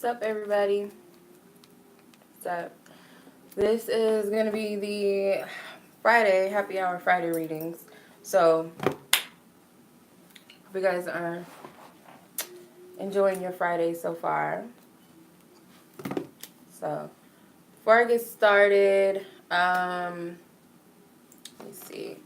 What's up, everybody? What's up? This is going to be the Friday, happy hour Friday readings. So, hope you guys are enjoying your Friday so far. So, before I get started, let me see.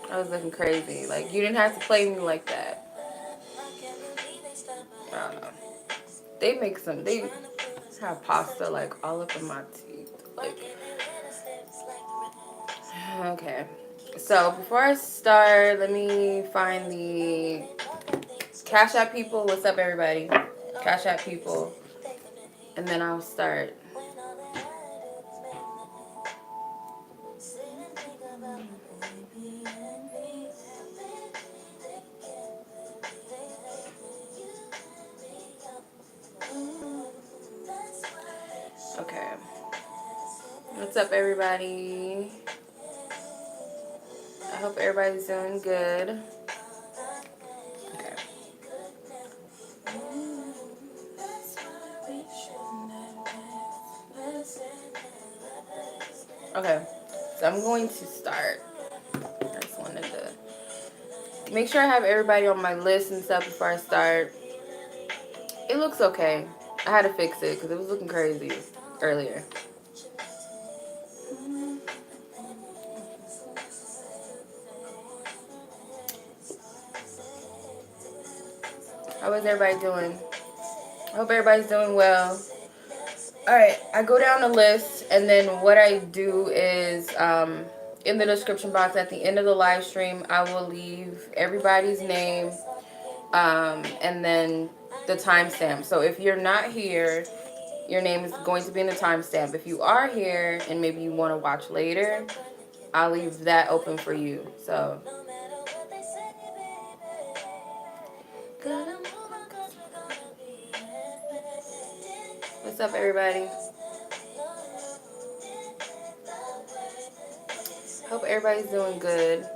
I was looking crazy. Like, you didn't have to play me like that. I don't know. They have pasta, like, all up in my teeth. Like, okay. So, before I start, let me find the Cash App people. What's up, everybody? Cash App people. And then I'll start. Okay. What's up, everybody? I hope everybody's doing good. Okay. Okay. So I'm going to start. I just wanted to make sure I have everybody on my list and stuff before I start. It looks okay. I had to fix it because it was looking crazy earlier. How is everybody doing? I hope everybody's doing well. Alright, I go down the list, and then what I do is, in the description box at the end of the live stream, I will leave everybody's name, and then the timestamp. So if you're not here, your name is going to be in the timestamp. If you are here, and maybe you want to watch later, I'll leave that open for you. So, what's up, everybody? Hope everybody's doing good.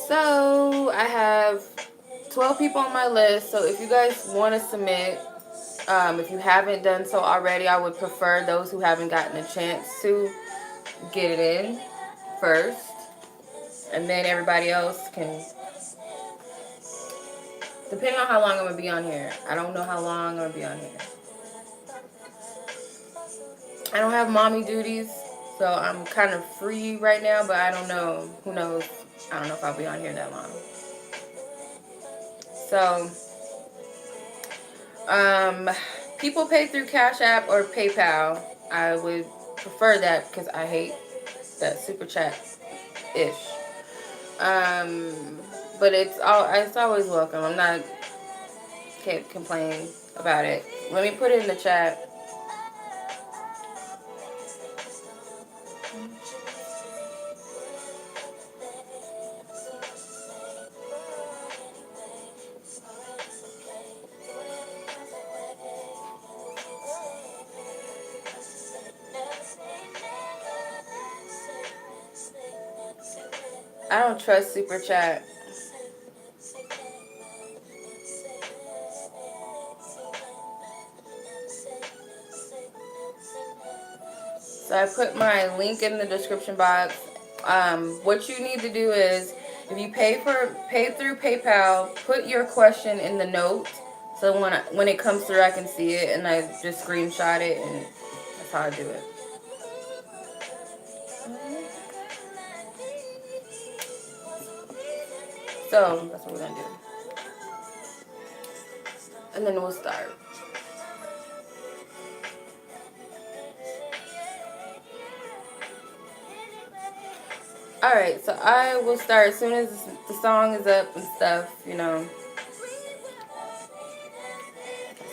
So, I have 12 people on my list. So, if you guys want to submit, if you haven't done so already, I would prefer those who haven't gotten a chance to get it in first. And then everybody else can, depending on how long I'm going to be on here. I don't know how long I'm going to be on here. I don't have mommy duties, so I'm kind of free right now, but I don't know. Who knows? I don't know if I'll be on here that long. So, people pay through Cash App or PayPal. I would prefer that because I hate that super chat ish. But it's always welcome. Can't complain about it. Let me put it in the chat. I don't trust super chat. So I put my link in the description box. What you need to do is, if you pay through PayPal, put your question in the note. So when it comes through, I can see it, and I just screenshot it, and that's how I do it. So that's what we're gonna do, and then we'll start. Alright, so I will start as soon as the song is up and stuff, Just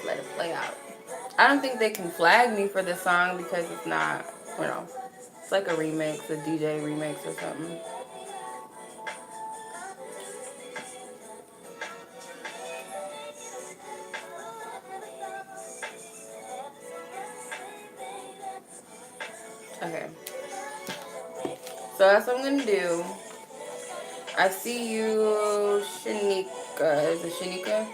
let it play out. I don't think they can flag me for this song because it's not, it's like a remix, a DJ remix or something. Okay. So that's what I'm gonna do. I see you, Shaniqua. Is it Shaniqua?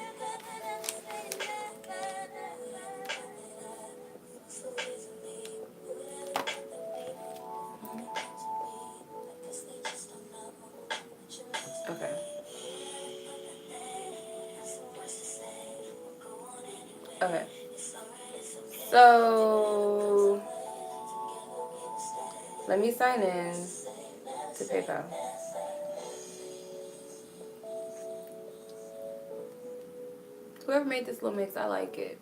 Okay. Okay. So let me sign in to PayPal. Whoever made this little mix, I like it.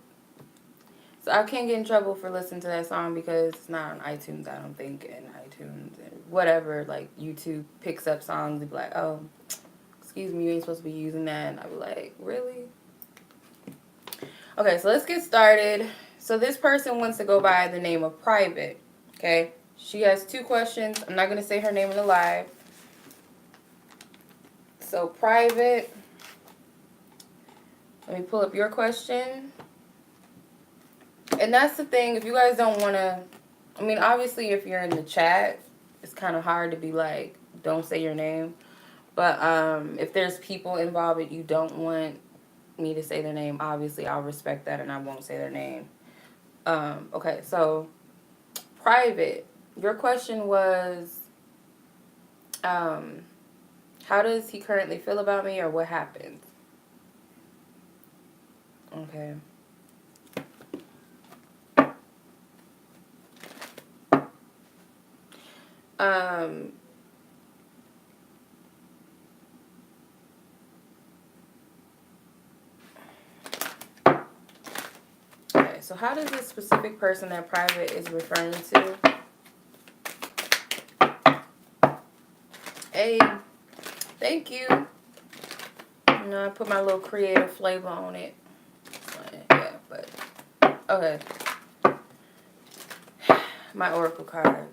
So I can't get in trouble for listening to that song because it's not on iTunes, I don't think, and iTunes and whatever, like YouTube picks up songs and be like, oh, excuse me, you ain't supposed to be using that. And I'll be like, really? Okay, so let's get started. So this person wants to go by the name of Private, okay? She has 2 questions. I'm not going to say her name in the live. So Private, let me pull up your question. And that's the thing, if you guys don't want to, I mean, obviously if you're in the chat, it's kind of hard to be like, don't say your name. But if there's people involved that you don't want me to say their name, obviously I'll respect that and I won't say their name. Okay, so Private, your question was, how does he currently feel about me or what happened? Okay. Okay, so how does this specific person that Private is referring to? Hey, thank you. You know, I put my little creative flavor on it. Yeah, but okay. My oracle cards.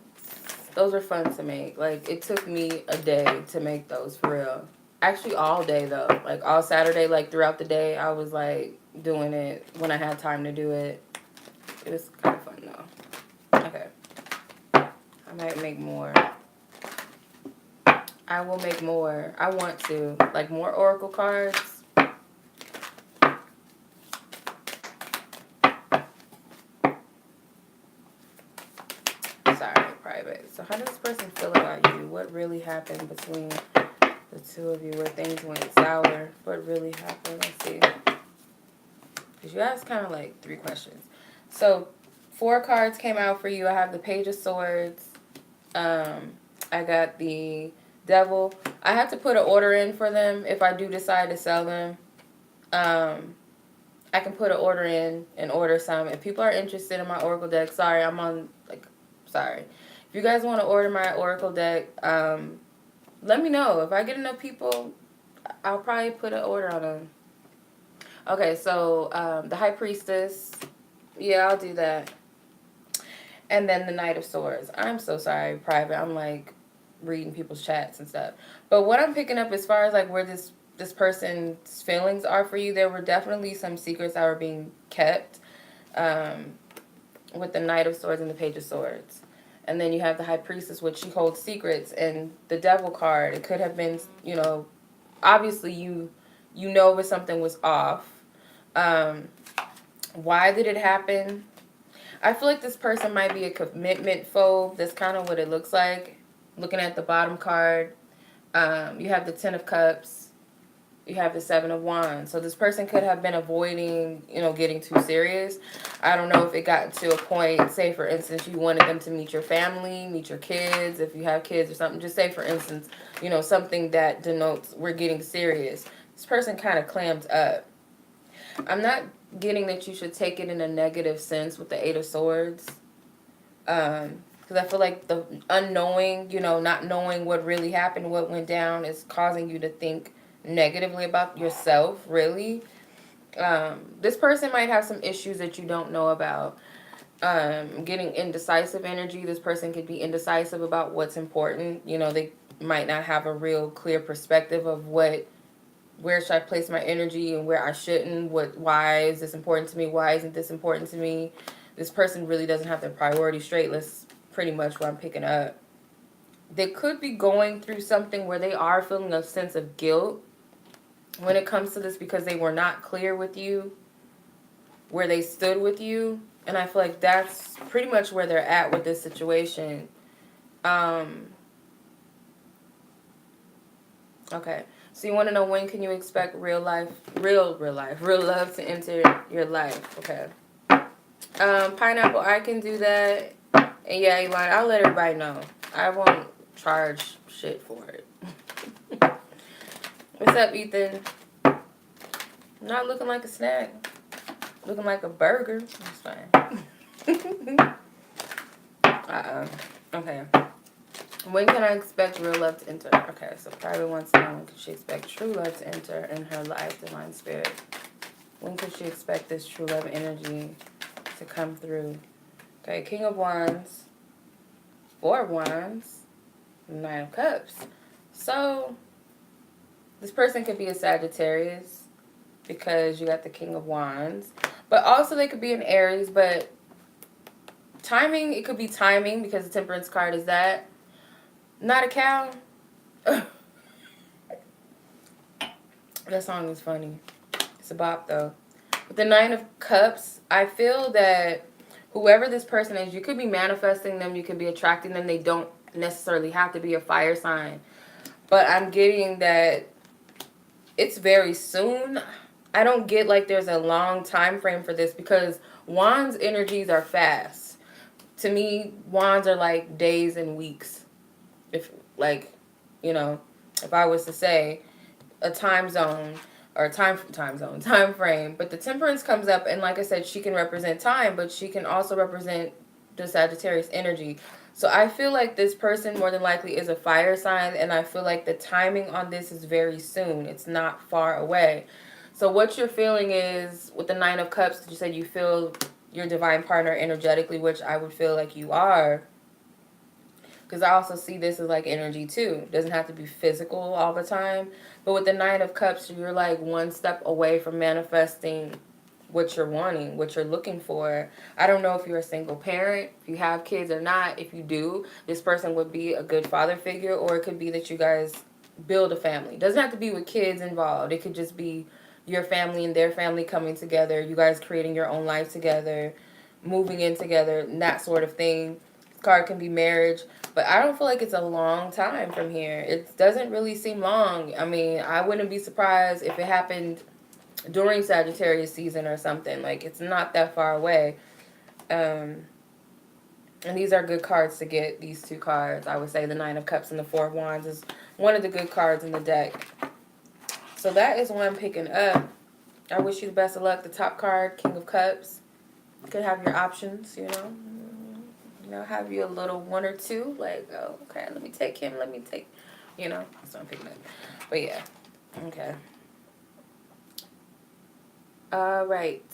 Those are fun to make. Like, it took me a day to make those, for real. Actually, all day, though. Like, all Saturday, like, throughout the day, I was, like, doing it when I had time to do it. It was kind of fun, though. Okay. I might make more. I will make more. I want to. Like, more oracle cards. Sorry, Private. So how does this person feel about you? What really happened between the 2 of you where things went sour? What really happened? Let's see. Because you asked kind of like 3 questions. So 4 cards came out for you. I have the Page of Swords. I got the Devil. I have to put an order in for them if I do decide to sell them. I can put an order in and order some. If people are interested in my Oracle deck, sorry, I'm on, like, sorry. If you guys want to order my Oracle deck, let me know. If I get enough people, I'll probably put an order on them. Okay, so the High Priestess. Yeah, I'll do that. And then the Knight of Swords. I'm so sorry, Private. I'm, like, reading people's chats and stuff. But what I'm picking up as far as, like, where this person's feelings are for you, there were definitely some secrets that were being kept with the Knight of Swords and the Page of Swords. And then you have the High Priestess, which she holds secrets. And the Devil card, it could have been, you know, obviously you know if something was off. Why did it happen? I feel like this person might be a commitment phobe. That's kind of what it looks like. Looking at the bottom card, you have the 10 of Cups. You have the 7 of Wands. So this person could have been avoiding, you know, getting too serious. I don't know if it got to a point, say for instance, you wanted them to meet your family, meet your kids, if you have kids or something. Just say for instance, you know, something that denotes we're getting serious. This person kind of clamped up. I'm not getting that you should take it in a negative sense with the 8 of Swords. Because I feel like the unknowing, you know, not knowing what really happened, what went down, is causing you to think negatively about yourself, really. This person might have some issues that you don't know about. Getting indecisive energy. This person could be indecisive about what's important. You know, they might not have a real clear perspective of where should I place my energy and where I shouldn't. Why is this important to me? Why isn't this important to me? This person really doesn't have their priorities straight. Let's pretty much what I'm picking up. They could be going through something where they are feeling a sense of guilt when it comes to this because they were not clear with you where they stood with you. And I feel like that's pretty much where they're at with this situation. Okay. So you want to know when can you expect real love to enter your life. Okay. Pineapple, I can do that. And yeah, Elon, I'll let everybody know. I won't charge shit for it. What's up, Ethan? Not looking like a snack. Looking like a burger. That's fine. Okay. When can I expect real love to enter? Okay, so probably wants to know when can she expect true love to enter in her life, divine spirit. When can she expect this true love energy to come through? Okay, King of Wands, Four of Wands, Nine of Cups. So, this person could be a Sagittarius because you got the King of Wands. But also they could be an Aries, but timing, it could be timing because the Temperance card is that. Not a cow. That song is funny. It's a bop, though. With the Nine of Cups, I feel that whoever this person is, you could be manifesting them, you could be attracting them. They don't necessarily have to be a fire sign. But I'm getting that it's very soon. I don't get like there's a long time frame for this because Wands energies are fast. To me, Wands are like days and weeks. If, like, you know, if I was to say a time zone or time frame, but the Temperance comes up, and like I said, she can represent time, but she can also represent the Sagittarius energy. So I feel like this person more than likely is a fire sign, and I feel like the timing on this is very soon. It's not far away. So what you're feeling is, with the Nine of Cups, you said you feel your divine partner energetically, which I would feel like you are. Because I also see this as like energy too. It doesn't have to be physical all the time. But with the Nine of Cups, you're like one step away from manifesting what you're wanting, what you're looking for. I don't know if you're a single parent, if you have kids or not. If you do, this person would be a good father figure, or it could be that you guys build a family. It doesn't have to be with kids involved. It could just be your family and their family coming together, you guys creating your own life together, moving in together, and that sort of thing. This card can be marriage. But I don't feel like it's a long time from here. It doesn't really seem long. I mean, I wouldn't be surprised if it happened during Sagittarius season or something. Like, it's not that far away. And these are good cards to get, these two cards. I would say the Nine of Cups and the Four of Wands is one of the good cards in the deck. So that is what I'm picking up. I wish you the best of luck. The top card, King of Cups. You could have your options, you know. You know, have you a little one or two, like, oh, okay, let me take him, let me take, you know, that's what I'm picking up. But yeah, okay. All right,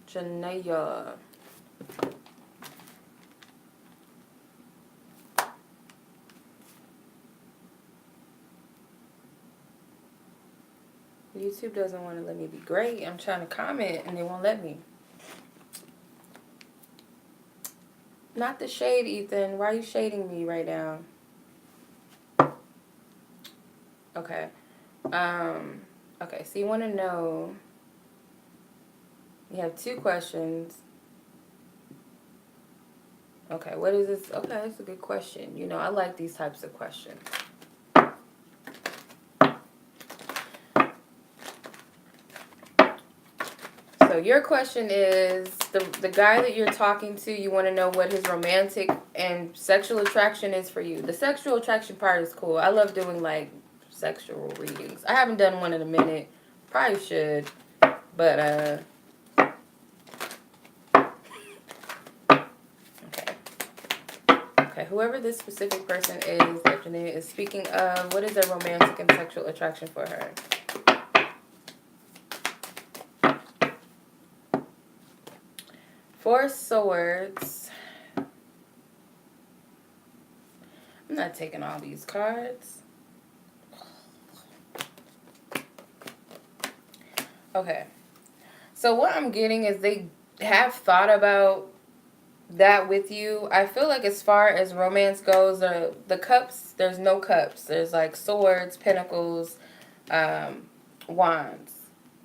Janaya. YouTube doesn't want to let me be great. I'm trying to comment and they won't let me. Not the shade, Ethan. Why are you shading me right now? Okay. Okay, so you want to know, you have two questions. Okay, what is this? Okay, that's a good question. You know, I like these types of questions. So your question is, the guy that you're talking to, you want to know what his romantic and sexual attraction is for you. The sexual attraction part is cool. I love doing, like, sexual readings. I haven't done one in a minute. Probably should. But, okay. Okay, whoever this specific person is, Adriana, is speaking of, what is their romantic and sexual attraction for her? Four Swords. I'm not taking all these cards. Okay. So what I'm getting is they have thought about that with you. I feel like as far as romance goes, the cups, there's no cups. There's like swords, pentacles, wands.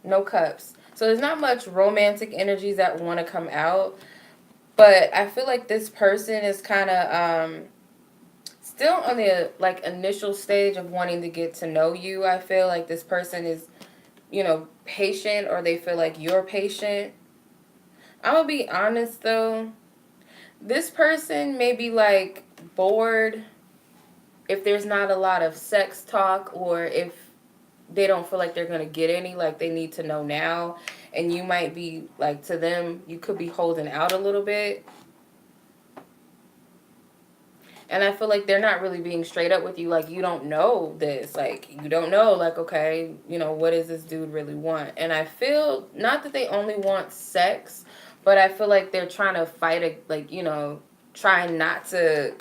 No cups. So there's not much romantic energies that want to come out. But I feel like this person is kind of still on the like initial stage of wanting to get to know you. I feel like this person is, patient, or they feel like you're patient. I'm gonna be honest though. This person may be like bored if there's not a lot of sex talk, or if they don't feel like they're gonna get any, like they need to know now. And you might be like, to them, you could be holding out a little bit. And I feel like they're not really being straight up with you. Like, you don't know this. Like, you don't know, like, okay, what does this dude really want? And I feel, not that they only want sex, but I feel like they're trying to fight, trying not to,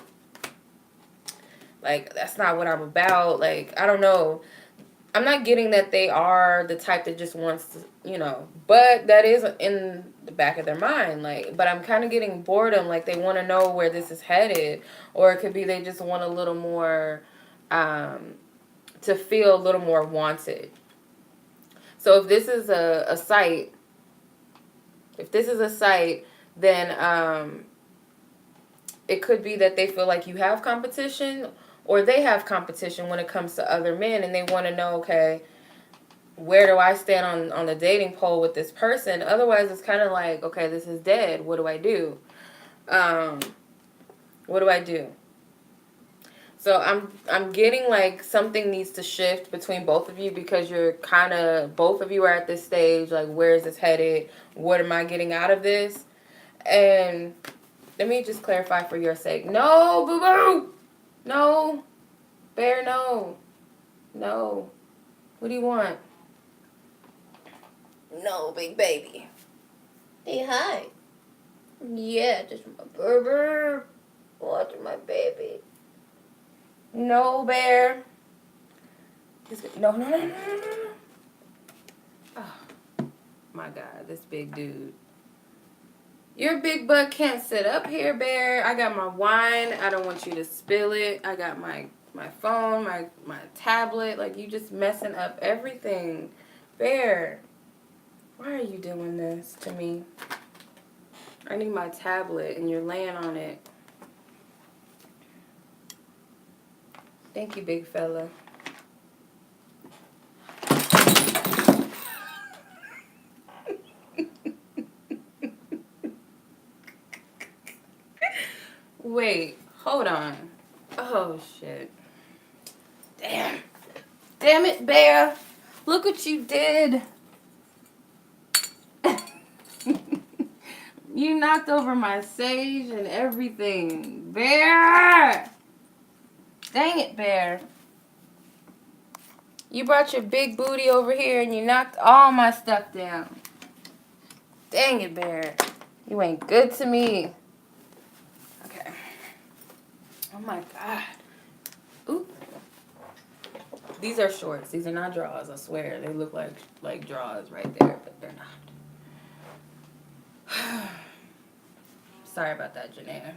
like, that's not what I'm about. Like, I don't know. I'm not getting that they are the type that just wants to, but that is in the back of their mind. Like, but I'm kind of getting boredom. Like, they want to know where this is headed. Or it could be they just want a little more, to feel a little more wanted. So if this is a site, then it could be that they feel like you have competition, or they have competition when it comes to other men, and they want to know, okay, where do I stand on the dating pole with this person? Otherwise, it's kind of like, okay, this is dead. What do I do? What do I do? So I'm getting like something needs to shift between both of you, because you're kind of, both of you are at this stage, like, where is this headed? What am I getting out of this? And let me just clarify for your sake. No, boo-boo! No. Bear, no. No. What do you want? No, big baby. Hey, hi. Yeah, just my burger. Watching my baby. No, Bear. No, no, no, no, no, no. Oh, my God, this big dude. Your big butt can't sit up here, Bear. I got my wine. I don't want you to spill it. I got my phone, my tablet. Like, you just messing up everything. Bear, why are you doing this to me? I need my tablet, and you're laying on it. Thank you, big fella. Wait, hold on. Oh, shit. Damn. Damn it, Bear. Look what you did. You knocked over my sage and everything. Bear! Dang it, Bear. You brought your big booty over here and you knocked all my stuff down. Dang it, Bear. You ain't good to me. Okay. Oh, my God. Ooh. These are shorts. These are not drawers, I swear. They look like drawers right there, but they're not. Sorry about that, Janaya.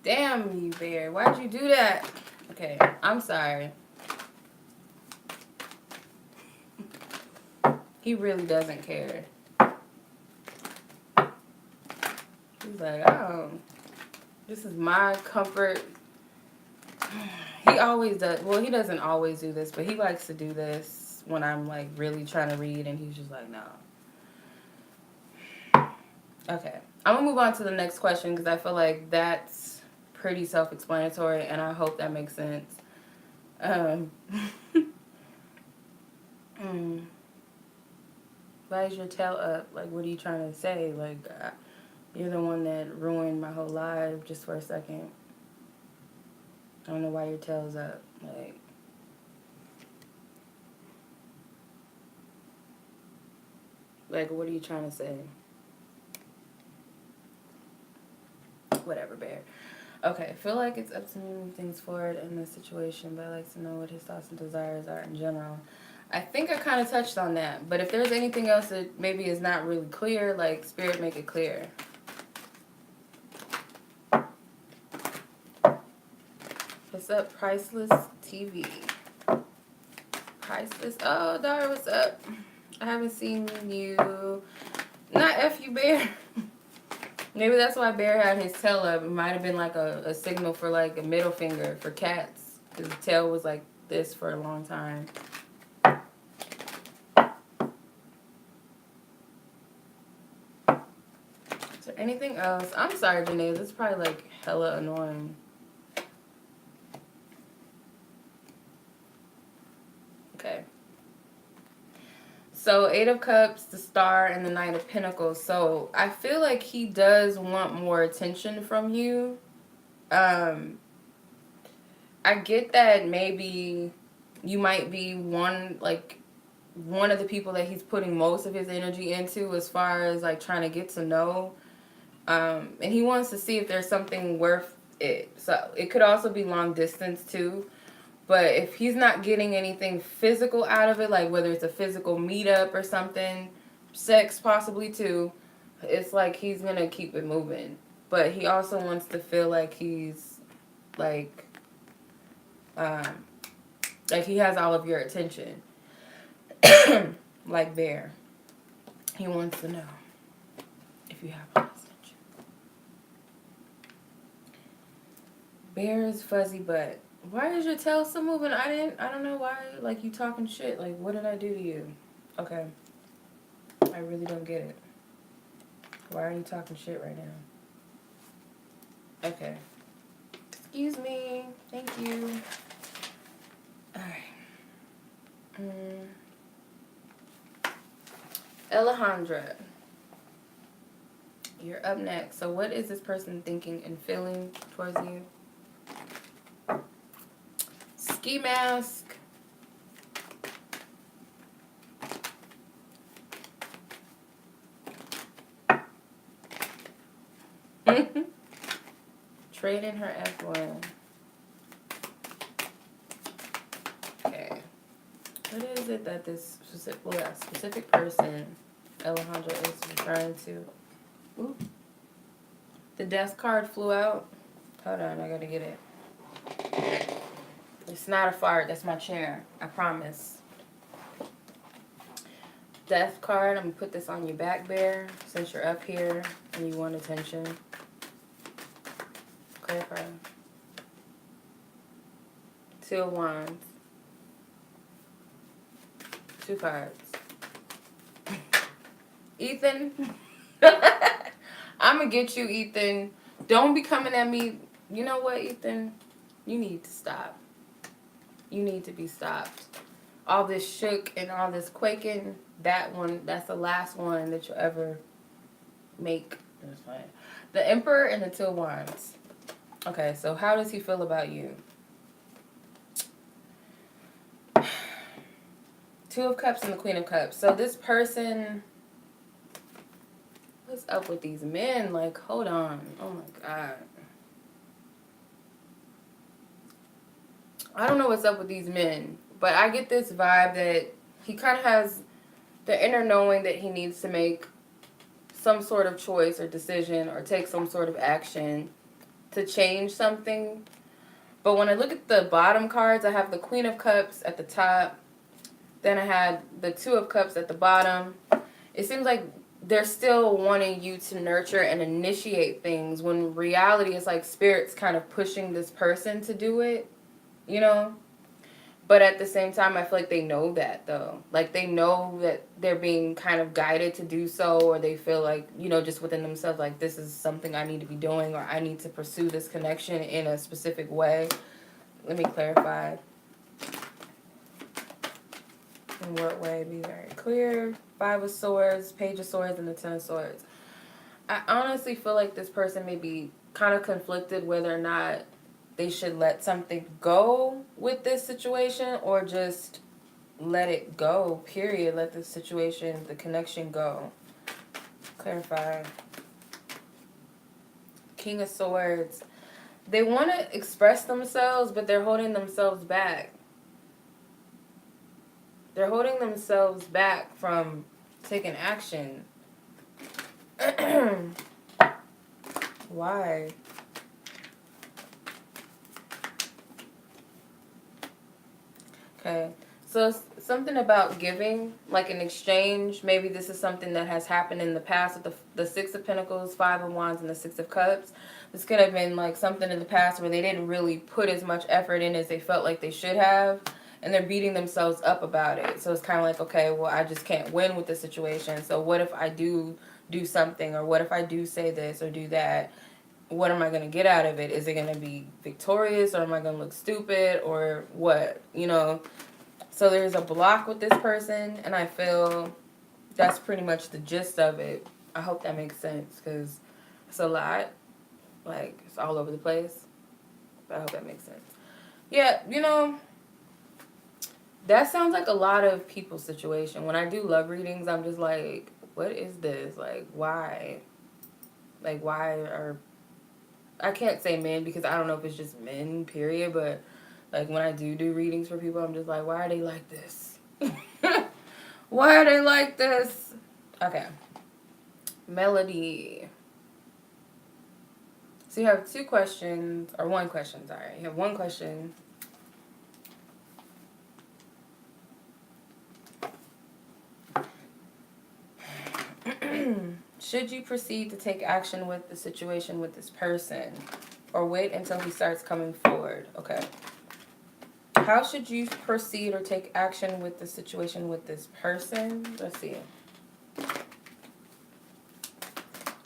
Damn you, Bear. Why'd you do that? Okay, I'm sorry. He really doesn't care. He's like, oh, this is my comfort. He always does. Well, he doesn't always do this, but he likes to do this when I'm like really trying to read, and he's just like, no. Okay, I'm gonna move on to the next question, because I feel like that's pretty self-explanatory, and I hope that makes sense. Why is your tail up? Like, what are you trying to say? Like, you're the one that ruined my whole life just for a second. I don't know why your tail's up. Like, what are you trying to say? Whatever, Bear. Okay, I feel like it's up to me to move things forward in this situation, but I'd like to know what his thoughts and desires are in general. I think I kind of touched on that, but if there's anything else that maybe is not really clear, like, Spirit, make it clear. What's up, Priceless TV? Priceless. Oh, Dara, what's up? I haven't seen you. Not F you, Bear. Maybe that's why Bear had his tail up. It might have been like a signal for like a middle finger for cats. Because the tail was like this for a long time. Is there anything else? I'm sorry, Janaya. This is probably like hella annoying. Okay. So, Eight of Cups, the Star, and the Knight of Pentacles. So, I feel like he does want more attention from you. I get that maybe you might be one of the people that he's putting most of his energy into as far as, like, trying to get to know. And he wants to see if there's something worth it. So, it could also be long distance, too. But if he's not getting anything physical out of it, like whether it's a physical meetup or something, sex possibly too, it's like he's going to keep it moving. But he also wants to feel like he's like he has all of your attention. Like Bear. He wants to know if you have all his attention. Bear is fuzzy butt. Why is your tail still moving? I don't know why, like, you talking shit. Like, what did I do to you? Okay. I really don't get it. Why are you talking shit right now? Okay. Excuse me. Thank you. Alright. Alejandra. You're up next. So what is this person thinking and feeling towards you? Ski mask. Trade in her F1. Okay. What is it that this specific person, Alejandro, is referring to? Ooh. The death card flew out. Hold on, I gotta get it. It's not a fart, that's my chair. I promise. Death card, I'm gonna put this on your back, Bear, since you're up here and you want attention. Clarify. Two of Wands. Two cards. Ethan. I'm gonna get you, Ethan. Don't be coming at me. You know what, Ethan? You need to stop. You need to be stopped. All this shook and all this quaking, that's the last one that you'll ever make. The Emperor and the Two of Wands. Okay, so how does he feel about you? Two of Cups and the Queen of Cups. So this person, what's up with these men? Like, hold on. Oh my God. I don't know what's up with these men, but I get this vibe that he kind of has the inner knowing that he needs to make some sort of choice or decision or take some sort of action to change something. But when I look at the bottom cards, I have the Queen of Cups at the top. Then I had the Two of Cups at the bottom. It seems like they're still wanting you to nurture and initiate things when in reality it's like Spirit's kind of pushing this person to do it, you know? But at the same time, I feel like they know that, though. Like, they know that they're being kind of guided to do so, or they feel like, you know, just within themselves, like, this is something I need to be doing, or I need to pursue this connection in a specific way. Let me clarify. In what way? Be very clear. Five of Swords, Page of Swords, and the Ten of Swords. I honestly feel like this person may be kind of conflicted whether or not they should let something go with this situation or just let it go, period. Let the situation, the connection go. Clarify. King of Swords. They want to express themselves, but they're holding themselves back. They're holding themselves back from taking action. Why? Okay. So something about giving, like an exchange. Maybe this is something that has happened in the past with the Six of Pentacles, Five of Wands, and the Six of Cups. This could have been like something in the past where they didn't really put as much effort in as they felt like they should have. And they're beating themselves up about it. So it's kind of like, okay, well, I just can't win with the situation. So what if I do something? Or what if I do say this or do that? What am I going to get out of it? Is it going to be victorious, or am I going to look stupid, or what? You know? So there's a block with this person, and I feel that's pretty much the gist of it. I hope that makes sense, because it's a lot. Like, it's all over the place. But I hope that makes sense. Yeah, you know, that sounds like a lot of people's situation. When I do love readings, I'm just like, what is this? Like, why? Like, why are... I can't say men, because I don't know if it's just men, period, but like when I do readings for people, I'm just like, why are they like this? Why are they like this? Okay. Melody. So you have two questions, or one question, sorry. You have one question. Should you proceed to take action with the situation with this person, or wait until he starts coming forward? Okay. How should you proceed or take action with the situation with this person? Let's see.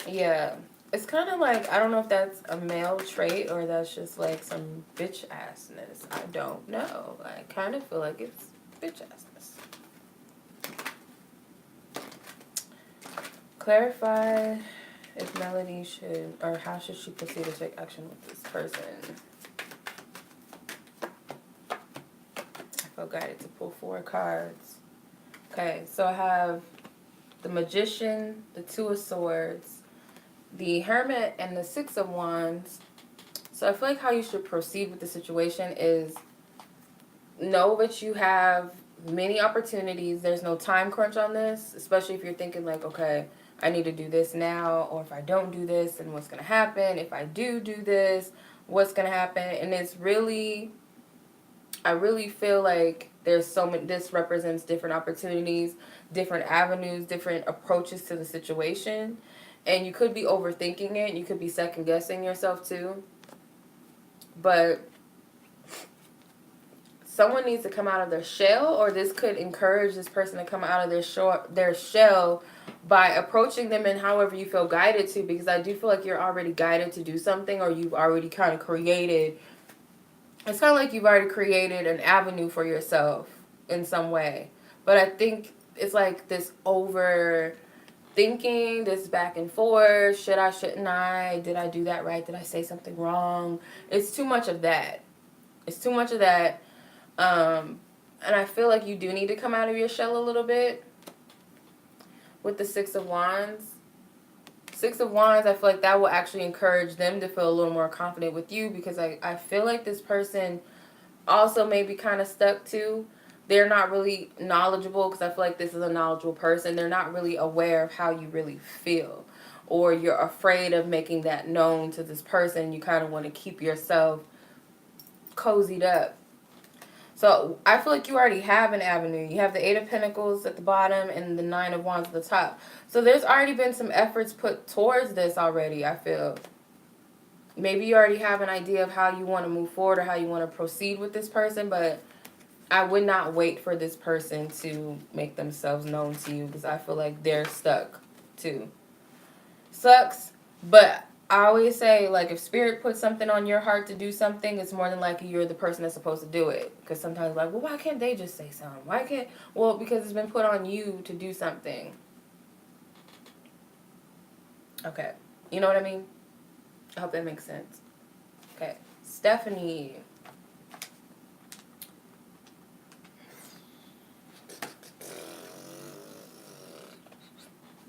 Yeah. It's kind of like, I don't know if that's a male trait or that's just like some bitch assness. I don't know. I kind of feel like it's bitch assness. Clarify if Melody should, or how should she proceed to take action with this person? I feel guided to pull 4 cards. Okay, so I have the Magician, the Two of Swords, the Hermit, and the Six of Wands. So I feel like how you should proceed with the situation is know that you have many opportunities. There's no time crunch on this, especially if you're thinking like, okay, I need to do this now, or if I don't do this, then what's going to happen? If I do this, what's going to happen? And it's really, I really feel like there's so many, this represents different opportunities, different avenues, different approaches to the situation. And you could be overthinking it. You could be second guessing yourself too. But someone needs to come out of their shell, or this could encourage this person to come out of their shell by approaching them in however you feel guided to, because I do feel like you're already guided to do something, or you've already kind of created, it's kind of like you've already created an avenue for yourself in some way. But I think it's like this overthinking, this back and forth, should I, shouldn't I, did I do that right, did I say something wrong? It's too much of that. It's too much of that. And I feel like you do need to come out of your shell a little bit with the Six of Wands. Six of Wands, I feel like that will actually encourage them to feel a little more confident with you, because I feel like this person also may be kind of stuck too. They're not really knowledgeable, because I feel like this is a knowledgeable person. They're not really aware of how you really feel, or you're afraid of making that known to this person. You kind of want to keep yourself cozied up. So I feel like you already have an avenue. You have the Eight of Pentacles at the bottom and the Nine of Wands at the top. So there's already been some efforts put towards this already, I feel. Maybe you already have an idea of how you want to move forward or how you want to proceed with this person, but I would not wait for this person to make themselves known to you, because I feel like they're stuck too. Sucks, but I always say, like, if Spirit puts something on your heart to do something, it's more than likely you're the person that's supposed to do it. Because sometimes, like, well, why can't they just say something? Why can't... Well, because it's been put on you to do something. Okay. You know what I mean? I hope that makes sense. Okay. Stephanie.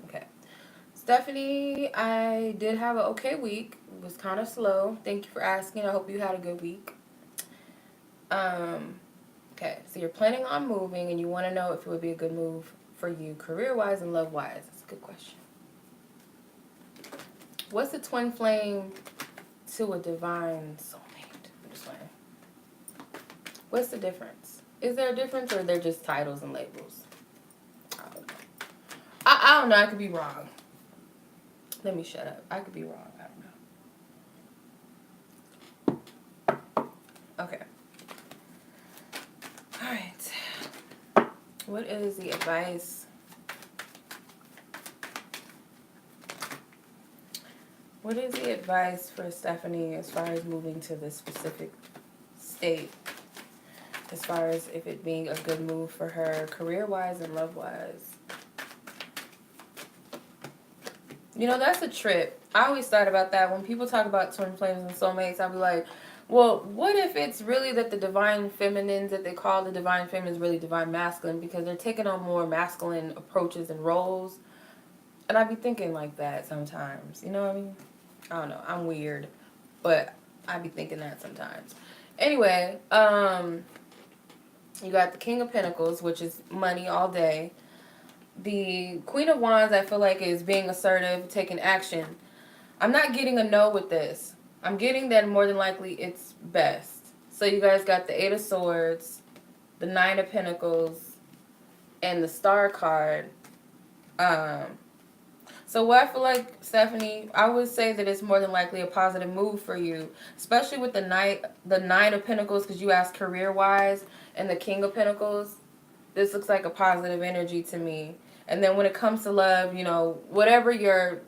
Okay. Stephanie, I did have an okay week. was kind of slow. Thank you for asking. I hope you had a good week. Okay, so you're planning on moving and you want to know if it would be a good move for you career-wise and love-wise. That's a good question. What's the twin flame to a divine soulmate? I'm just wondering. What's the difference? Is there a difference, or they're just titles and labels? I don't know. I don't know. I could be wrong. Let me shut up. I could be wrong. I don't know. Okay. All right. What is the advice? What is the advice for Stephanie as far as moving to this specific state? As far as if it being a good move for her career-wise and love-wise. You know, that's a trip. I always thought about that. When people talk about twin flames and soulmates, I'll be like, well, what if it's really that the divine feminines that they call the divine feminine is really divine masculine, because they're taking on more masculine approaches and roles? And I'd be thinking like that sometimes. You know what I mean? I don't know. I'm weird. But I'd be thinking that sometimes. Anyway, you got the King of Pentacles, which is money all day. The Queen of Wands, I feel like, is being assertive, taking action. I'm not getting a no with this. I'm getting that more than likely it's best. So you guys got the Eight of Swords, the Nine of Pentacles, and the Star card. So what I feel like, Stephanie, I would say that it's more than likely a positive move for you, especially with the Nine of Pentacles, because you asked career-wise, and the King of Pentacles. This looks like a positive energy to me. And then when it comes to love, you know, whatever your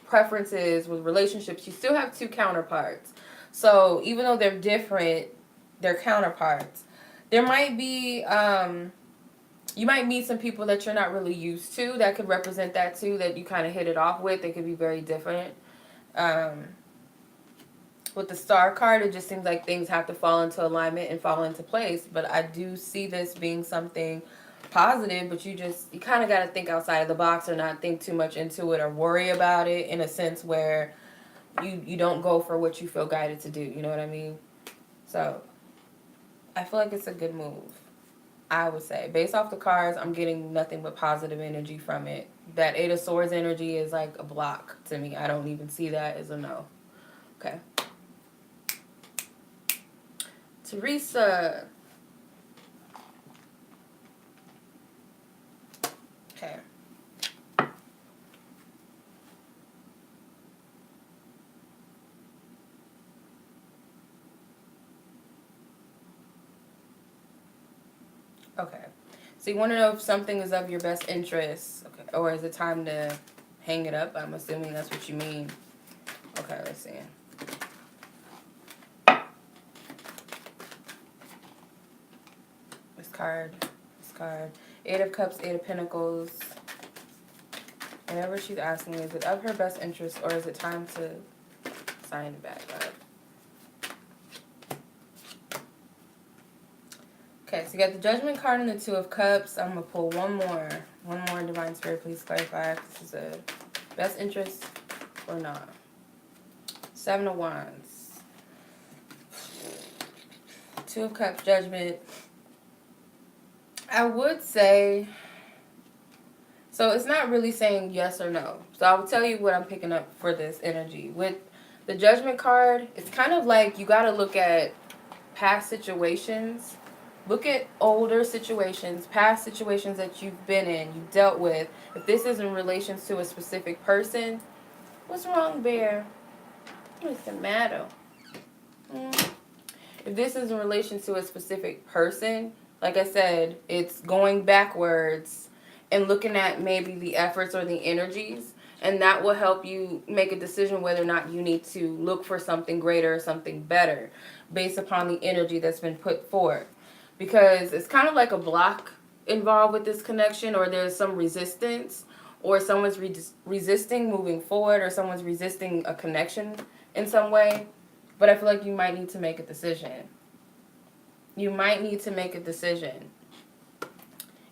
preferences with relationships, you still have two counterparts. So even though they're different, they're counterparts. There might be, you might meet some people that you're not really used to that could represent that too, that you kind of hit it off with. They could be very different. With the Star card, it just seems like things have to fall into alignment and fall into place. But I do see this being something positive, but you kind of got to think outside of the box, or not think too much into it, or worry about it in a sense where you don't go for what you feel guided to do. You know what I mean? So I feel like it's a good move. I would say, based off the cards, I'm getting nothing but positive energy from it. That Eight of Swords energy is like a block to me. I don't even see that as a no. Okay. Theresa. Okay. Okay. So you want to know if something is of your best interest, okay, or is it time to hang it up? I'm assuming that's what you mean. Okay, let's see. This card. Eight of Cups, Eight of Pentacles. Whenever she's asking, is it of her best interest, or is it time to sign it back up? Okay, so you got the Judgment card and the Two of Cups. I'm going to pull one more. One more, Divine Spirit, please clarify if this is a best interest or not. Seven of Wands. Two of Cups, Judgment. I would say, so it's not really saying yes or no. So I will tell you what I'm picking up for this energy. With the Judgment card, it's kind of like you got to look at past situations. Look at older situations, past situations that you've been in, you've dealt with. If this is in relation to a specific person, what's wrong, Bear? What's the matter? If this is in relation to a specific person, like I said, it's going backwards and looking at maybe the efforts or the energies, and that will help you make a decision whether or not you need to look for something greater or something better based upon the energy that's been put forth. Because it's kind of like a block involved with this connection, or there's some resistance, or someone's resisting moving forward, or someone's resisting a connection in some way. But I feel like you might need to make a decision. You might need to make a decision.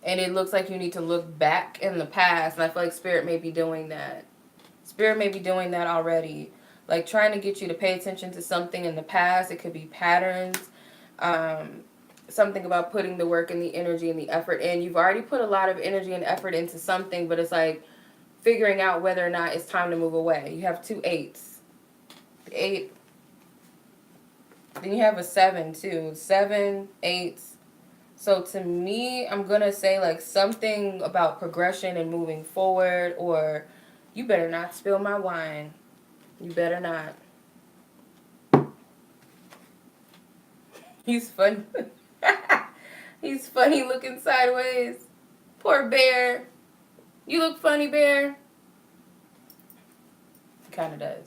And it looks like you need to look back in the past, and I feel like Spirit may be doing that. Spirit may be doing that already. like trying to get you to pay attention to something in the past. It could be patterns. Something about putting the work and the energy and the effort in. You've already put a lot of energy and effort into something, but it's like figuring out whether or not it's time to move away. You have 2 8s. 8. Then you have a 7 too. 7, 8s. So to me, I'm going to say like something about progression and moving forward, or you better not spill my wine. You better not. He's funny. He's funny looking sideways. Poor bear. You look funny, bear. He kind of does.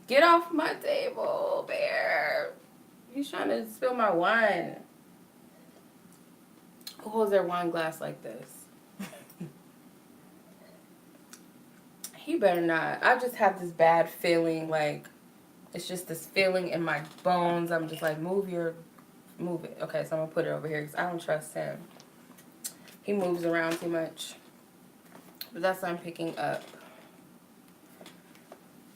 Get off my table, bear. He's trying to spill my wine. Who holds their wine glass like this? He better not. I just have this bad feeling, like, it's just this feeling in my bones. I'm just like, move it. Okay, so I'm going to put it over here because I don't trust him. He moves around too much. But that's what I'm picking up.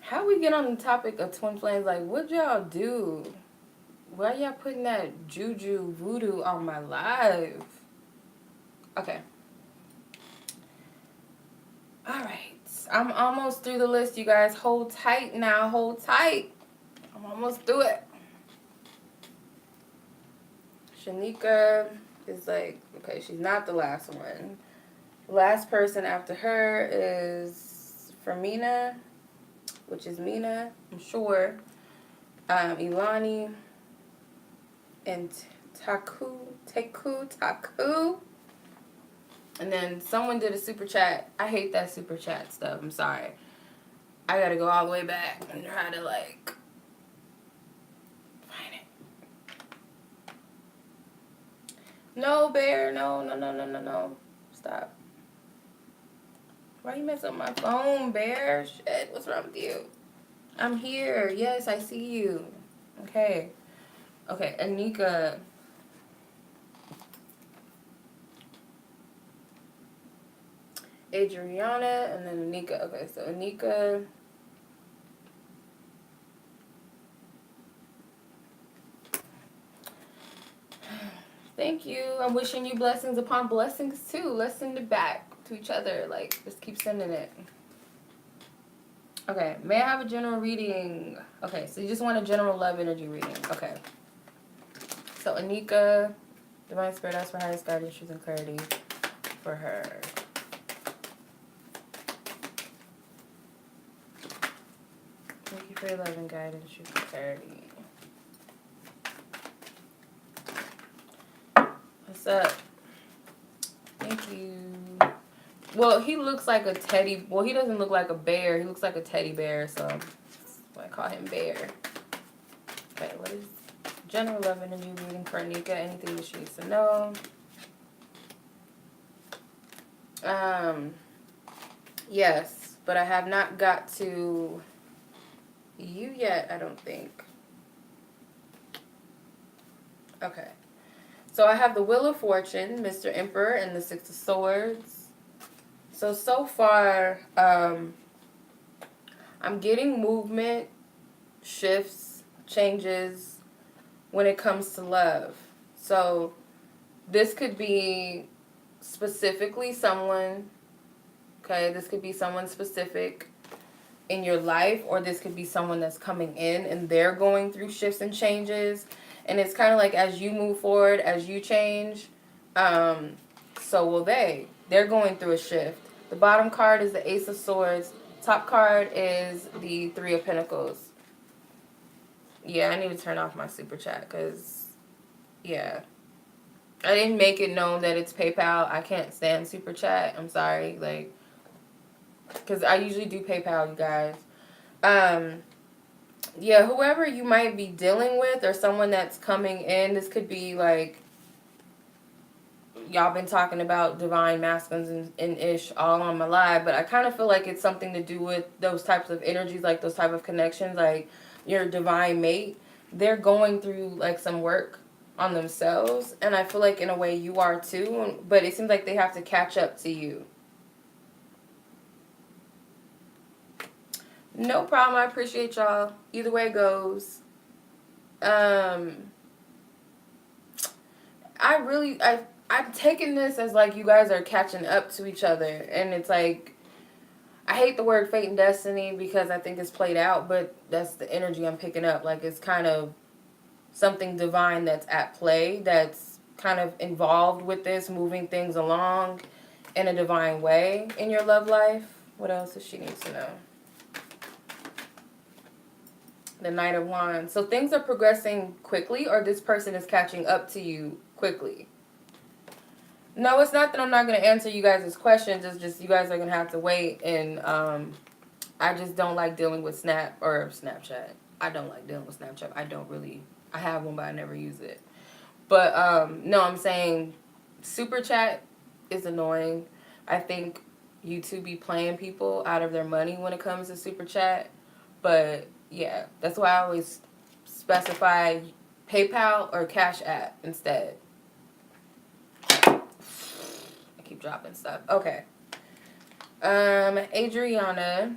How we get on the topic of twin flames? Like, what y'all do? Why y'all putting that juju voodoo on my life? Okay. Alright. I'm almost through the list, you guys. Hold tight now. Hold tight. I'm almost through it. Shaniqua is like, okay, she's not the last one. The last person after her is for Mina, which is Mina, I'm sure. Eloni and Taku. And then someone did a super chat. I hate that super chat stuff. I'm sorry. I gotta go all the way back and try to like find it. No, bear. No. Stop. Why you messing up my phone, bear? Shit, what's wrong with you? I'm here. Yes, I see you. Okay. Okay, Anika. Adriana, and then Anika. Okay, so Anika. Thank you. I'm wishing you blessings upon blessings, too. Let's send it back to each other. Like, just keep sending it. Okay, may I have a general reading? Okay, so you just want a general love energy reading. Okay. So, Anika, Divine Spirit, ask for highest guidance, truth, and clarity for her. Thank you for your love and guidance, truth, and clarity. What's up? Thank you. Well, he looks like a teddy. Well, he doesn't look like a bear. He looks like a teddy bear, so I call him Bear. Okay, what is general love energy reading for Anika? Anything that she needs to know? Yes, but I have not got to you yet, I don't think. Okay. So I have the Wheel of Fortune, Mr. Emperor, and the Six of Swords. So far, I'm getting movement, shifts, changes when it comes to love. So this could be specifically someone, okay? This could be someone specific in your life, or this could be someone that's coming in and they're going through shifts and changes. And it's kind of like as you move forward, as you change, so will they. They're going through a shift. The bottom card is the Ace of Swords. Top card is the Three of Pentacles. Yeah, I need to turn off my super chat because, yeah. I didn't make it known that it's PayPal. I can't stand super chat. I'm sorry. Like, because I usually do PayPal, you guys. Yeah, whoever you might be dealing with or someone that's coming in, this could be like, y'all been talking about divine masculines and ish all on my live, but I kind of feel like it's something to do with those types of energies, like those type of connections, like your divine mate. They're going through like some work on themselves, and I feel like in a way you are too, but it seems like they have to catch up to you. No problem. I appreciate y'all. Either way it goes. Um, I'm taking this as like you guys are catching up to each other, and it's like I hate the word fate and destiny because I think it's played out, but that's the energy I'm picking up. Like it's kind of something divine that's at play, that's kind of involved with this, moving things along in a divine way in your love life. What else does she need to know? The Knight of Wands. So things are progressing quickly, or this person is catching up to you quickly. No, it's not that I'm not going to answer you guys' questions. It's just you guys are going to have to wait. And I just don't like dealing with Snapchat. I don't like dealing with Snapchat. I have one, but I never use it. But no, I'm saying Super Chat is annoying. I think YouTube be playing people out of their money when it comes to Super Chat. But yeah, that's why I always specify PayPal or Cash App instead. I keep dropping stuff. Okay. Adriana.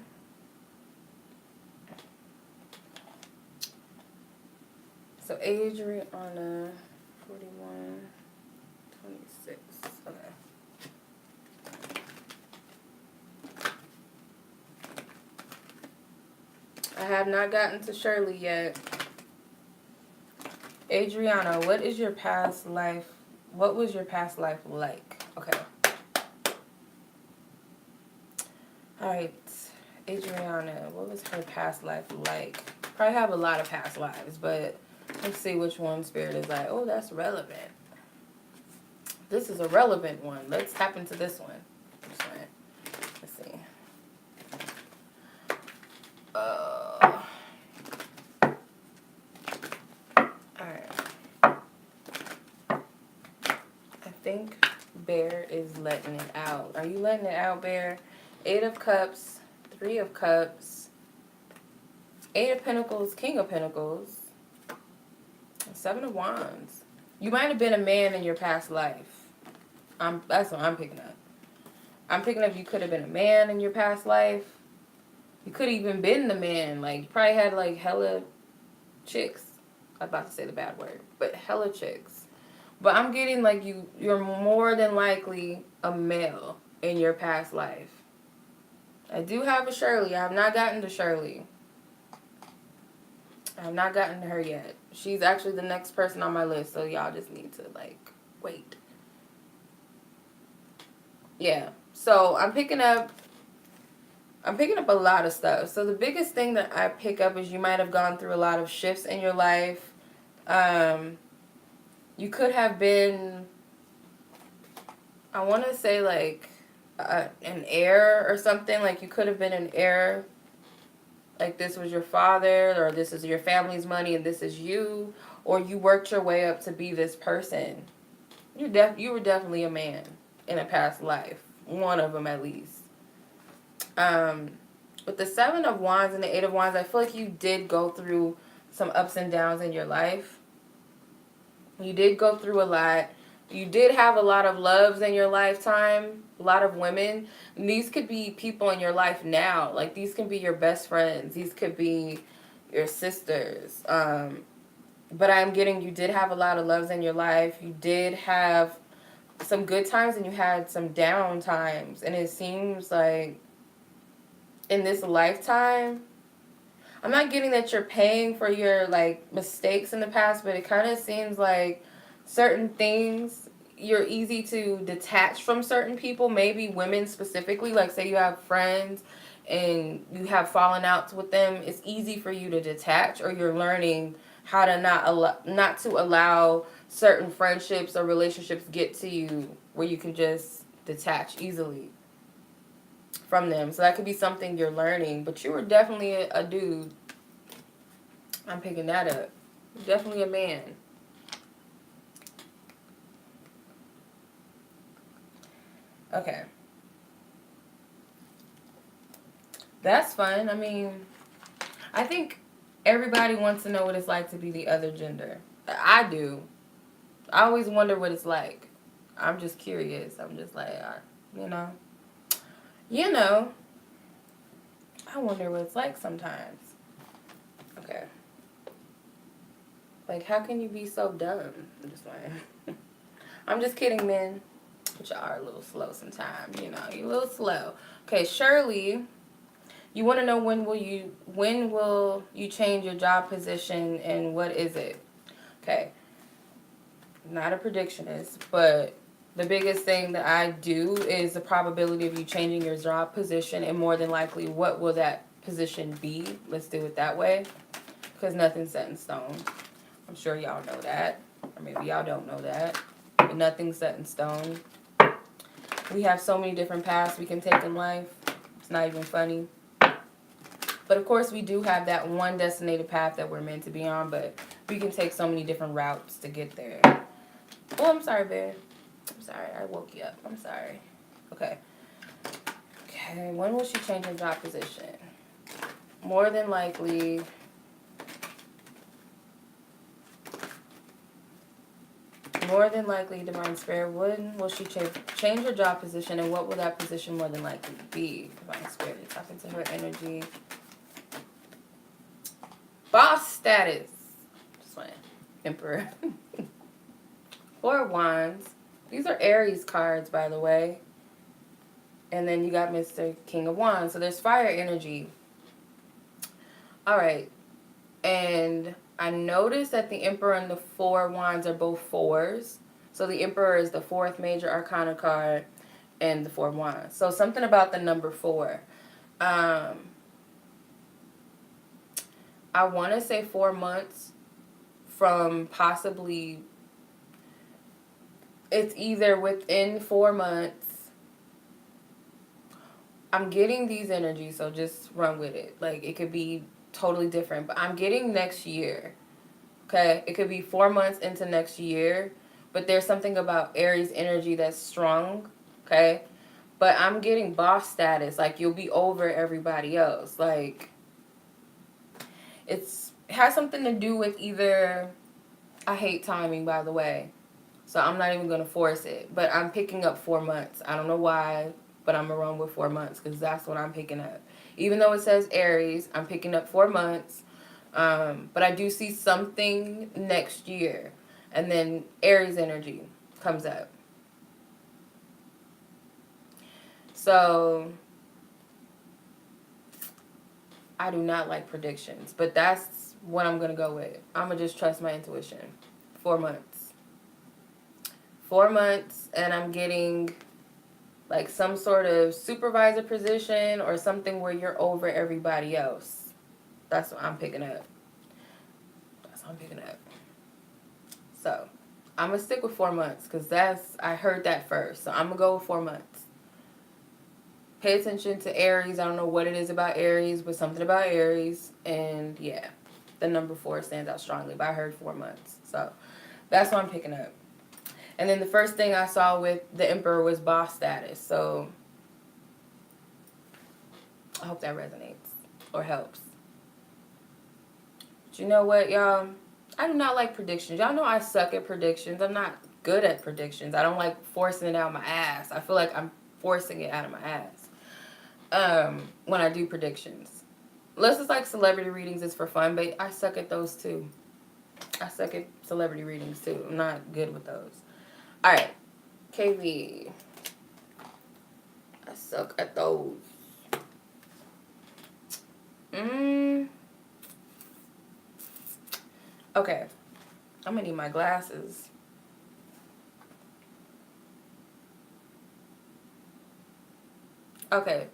So Adriana, 41, 26. Okay. I have not gotten to Shirley yet. Adriana, what was your past life like? Okay. Alright. Adriana, what was her past life like? Probably have a lot of past lives, but let's see which one Spirit is like. Oh, that's relevant. This is a relevant one. Let's tap into this one. Let's see. Alright. I think Bear is letting it out. Are you letting it out, Bear? 8 of Cups, 3 of Cups, 8 of Pentacles, King of Pentacles, 7 of Wands. You might have been a man in your past life. That's what I'm picking up. I'm picking up you could have been a man in your past life. You could have even been the man. Like, you probably had, like, hella chicks. I'm about to say the bad word. But hella chicks. But I'm getting, like, you're more than likely a male in your past life. I do have a Shirley. I have not gotten to Shirley. I have not gotten to her yet. She's actually the next person on my list, so y'all just need to, like, wait. Yeah. So I'm picking up a lot of stuff. So the biggest thing that I pick up is you might have gone through a lot of shifts in your life. You could have been, I want to say, like, an heir or something. Like, you could have been an heir. Like, this was your father, or this is your family's money, and this is you. Or you worked your way up to be this person. You were definitely a man in a past life. One of them, at least. With the 7 of Wands and the 8 of Wands, I feel like you did go through some ups and downs in your life. You did go through a lot. You did have a lot of loves in your lifetime, a lot of women. And these could be people in your life now. Like, these can be your best friends. These could be your sisters. But I'm getting you did have a lot of loves in your life. You did have some good times and you had some down times. And it seems like in this lifetime, I'm not getting that you're paying for your, like, mistakes in the past, but it kind of seems like certain things, you're easy to detach from certain people, maybe women specifically. Like, say you have friends and you have fallen out with them, it's easy for you to detach, or you're learning how to not to allow certain friendships or relationships get to you where you can just detach easily from them. So that could be something you're learning. But you were definitely a dude. I'm picking that up. Definitely a man. Okay. That's fun. I mean, I think everybody wants to know what it's like to be the other gender. I do. I always wonder what it's like. I'm just curious. I'm just like, you know. You know. I wonder what it's like sometimes. Okay. Like, how can you be so dumb? I'm just like, I'm just kidding, men. But y'all are a little slow sometimes, you know. You're a little slow. Okay, Shirley, you want to know when will you change your job position and what is it? Okay. Not a predictionist, but the biggest thing that I do is the probability of you changing your job position, and more than likely, what will that position be? Let's do it that way, because nothing's set in stone. I'm sure y'all know that, or maybe y'all don't know that, but nothing's set in stone. We have so many different paths we can take in life. It's not even funny. But of course, we do have that one designated path that we're meant to be on, but we can take so many different routes to get there. Oh, I'm sorry, Bear. I'm sorry. I woke you up. I'm sorry. Okay. Okay. When will she change her job position? More than likely. Divine Spirit. When will she change her job position, and what will that position more than likely be? Divine Spirit. Tap into her energy. Boss status. Just went. Emperor. 4 of Wands. These are Aries cards, by the way. And then you got Mr. King of Wands. So there's fire energy. All right. And I noticed that the Emperor and the 4 of Wands are both 4s. So the Emperor is the 4th major arcana card and the 4 of Wands. So something about the number 4. I want to say 4 months from possibly... It's either within 4 months. I'm getting these energies, so just run with it. Like, it could be totally different, but I'm getting next year. Okay? It could be 4 months into next year, but there's something about Aries energy that's strong. Okay? But I'm getting boss status. Like, you'll be over everybody else. Like, it has something to do with either... I hate timing, by the way. So I'm not even going to force it. But I'm picking up 4 months. I don't know why, but I'm going to run with 4 months because that's what I'm picking up. Even though it says Aries, I'm picking up 4 months. But I do see something next year. And then Aries energy comes up. So I do not like predictions. But that's what I'm going to go with. I'm going to just trust my intuition. 4 months. 4 months, and I'm getting like some sort of supervisor position or something where you're over everybody else. That's what I'm picking up. So I'm going to stick with 4 months because I heard that first. So I'm going to go with 4 months. Pay attention to Aries. I don't know what it is about Aries, but something about Aries. And yeah, the number 4 stands out strongly, but I heard 4 months. So that's what I'm picking up. And then the first thing I saw with the Emperor was boss status. So I hope that resonates or helps. But you know what, y'all? I do not like predictions. Y'all know I suck at predictions. I'm not good at predictions. I don't like forcing it out my ass. I feel like I'm forcing it out of my ass when I do predictions. Unless it's like celebrity readings, it's for fun. But I suck at those too. I suck at celebrity readings too. I'm not good with those. Alright, KV. I suck at those. Okay. I'm gonna need my glasses. Okay.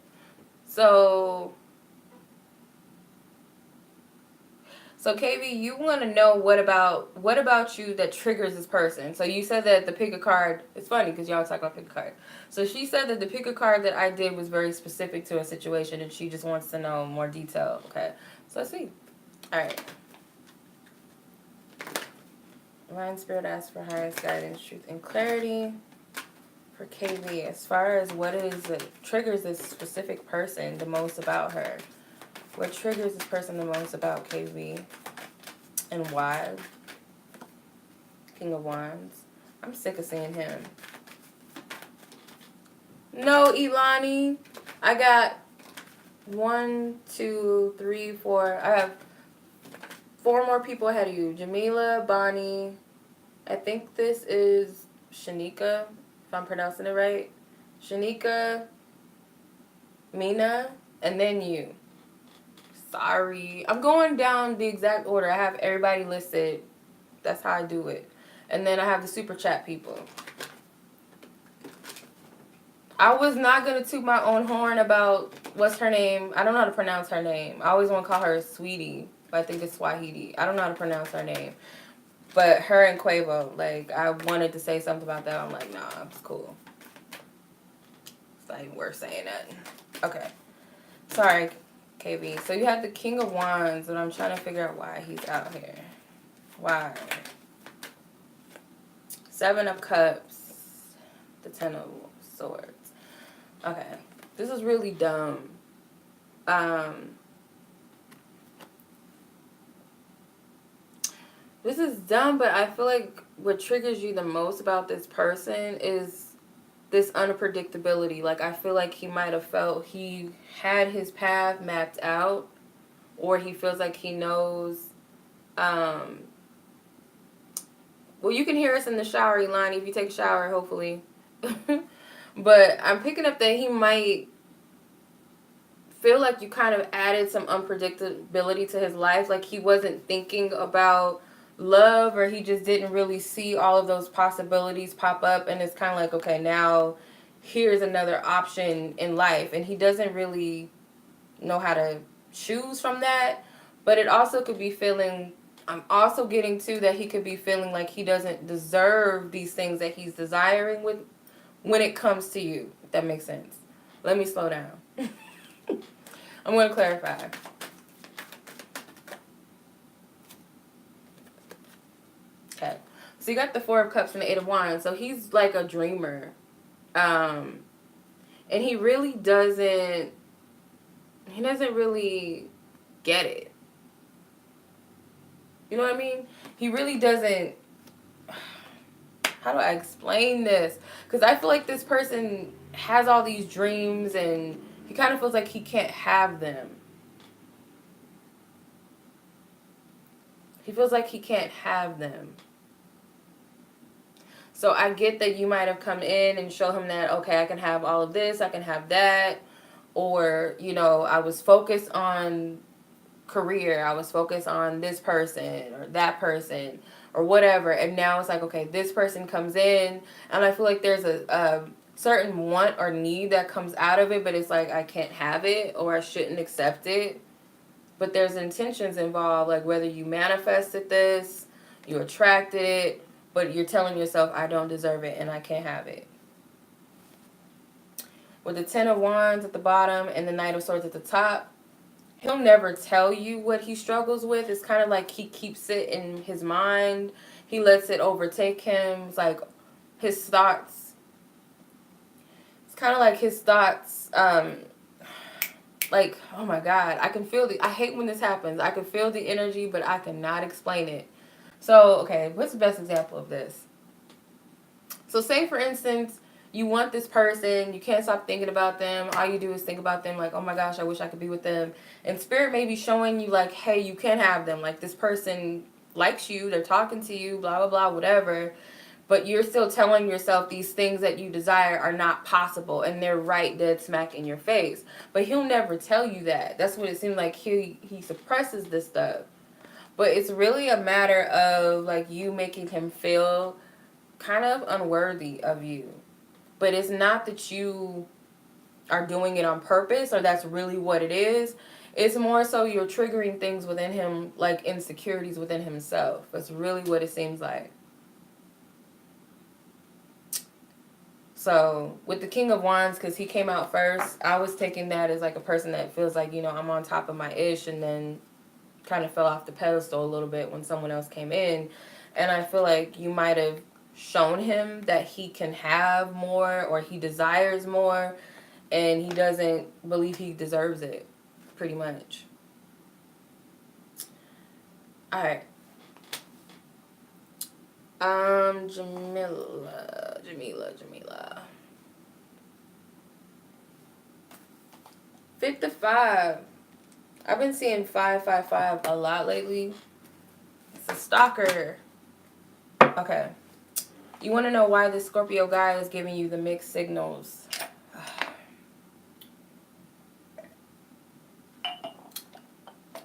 So KV, you want to know what about you that triggers this person. So you said that the pick a card, it's funny because y'all talk about pick a card. So she said that the pick a card that I did was very specific to a situation and she just wants to know more detail. Okay, so let's see. All right. Divine Spirit asks for highest guidance, truth, and clarity for KV as far as what is it triggers this specific person the most about her. What triggers this person the most about KV? And why? King of Wands. I'm sick of seeing him. No, Eloni. I got 1, 2, 3, 4. I have 4 more people ahead of you. Jamila, Bonnie. I think this is Shaniqua, if I'm pronouncing it right. Shaniqua, Mina, and then you. Sorry. I'm going down the exact order. I have everybody listed. That's how I do it. And then I have the super chat people. I was not going to toot my own horn about what's her name. I don't know how to pronounce her name. I always want to call her Sweetie, but I think it's Swahili. I don't know how to pronounce her name. But her and Quavo, like, I wanted to say something about that. I'm like, nah, it's cool. It's not even worth saying that. Okay. Sorry, KB. So you have the King of Wands, and I'm trying to figure out why he's out here. Why? 7 of Cups. The 10 of Swords. Okay. This is really dumb. This is dumb, but I feel like what triggers you the most about this person is this unpredictability. Like, I feel like he might have felt he had his path mapped out, or he feels like he knows. Well, you can hear us in the shower, Eloni, if you take a shower, hopefully. But I'm picking up that he might feel like you kind of added some unpredictability to his life. Like, he wasn't thinking about love, or he just didn't really see all of those possibilities pop up, and it's kind of like, okay, now here's another option in life, and he doesn't really know how to choose from that. But it also could be feeling, I'm also getting to that he could be feeling like he doesn't deserve these things that he's desiring with when it comes to you, if that makes sense. Let me slow down. I'm going to clarify. Okay. So you got the 4 of Cups and the 8 of Wands. So he's like a dreamer. And he really doesn't really get it. You know what I mean? He really doesn't. How do I explain this? Because I feel like this person has all these dreams, and he kind of feels like he can't have them. He feels like he can't have them. So I get that you might have come in and show him that, okay, I can have all of this, I can have that. Or, you know, I was focused on career, I was focused on this person or that person or whatever. And now it's like, okay, this person comes in, and I feel like there's a certain want or need that comes out of it, but it's like, I can't have it, or I shouldn't accept it. But there's intentions involved, like whether you manifested this, you attracted it, but you're telling yourself, I don't deserve it and I can't have it. With the 10 of Wands at the bottom and the Knight of Swords at the top, he'll never tell you what he struggles with. It's kind of like he keeps it in his mind. He lets it overtake him. It's like his thoughts. It's kind of like his thoughts, like, oh my God, I can feel I hate when this happens. I can feel the energy, but I cannot explain it. So, okay, what's the best example of this? So say, for instance, you want this person, you can't stop thinking about them. All you do is think about them like, oh my gosh, I wish I could be with them. And Spirit may be showing you like, hey, you can have them. Like, this person likes you, they're talking to you, blah, blah, blah, whatever. But you're still telling yourself these things that you desire are not possible, and they're right dead smack in your face. But he'll never tell you that. That's what it seems like. He suppresses this stuff. But it's really a matter of like you making him feel kind of unworthy of you. But it's not that you are doing it on purpose, or that's really what it is. It's more so you're triggering things within him, like insecurities within himself. That's really what it seems like. So with the King of Wands, because he came out first, I was taking that as like a person that feels like, you know, I'm on top of my ish, and then kind of fell off the pedestal a little bit when someone else came in. And I feel like you might have shown him that he can have more, or he desires more, and he doesn't believe he deserves it, pretty much. All right. Jamila. 55. I've been seeing 555 a lot lately. It's a stalker. Okay. You want to know why this Scorpio guy is giving you the mixed signals?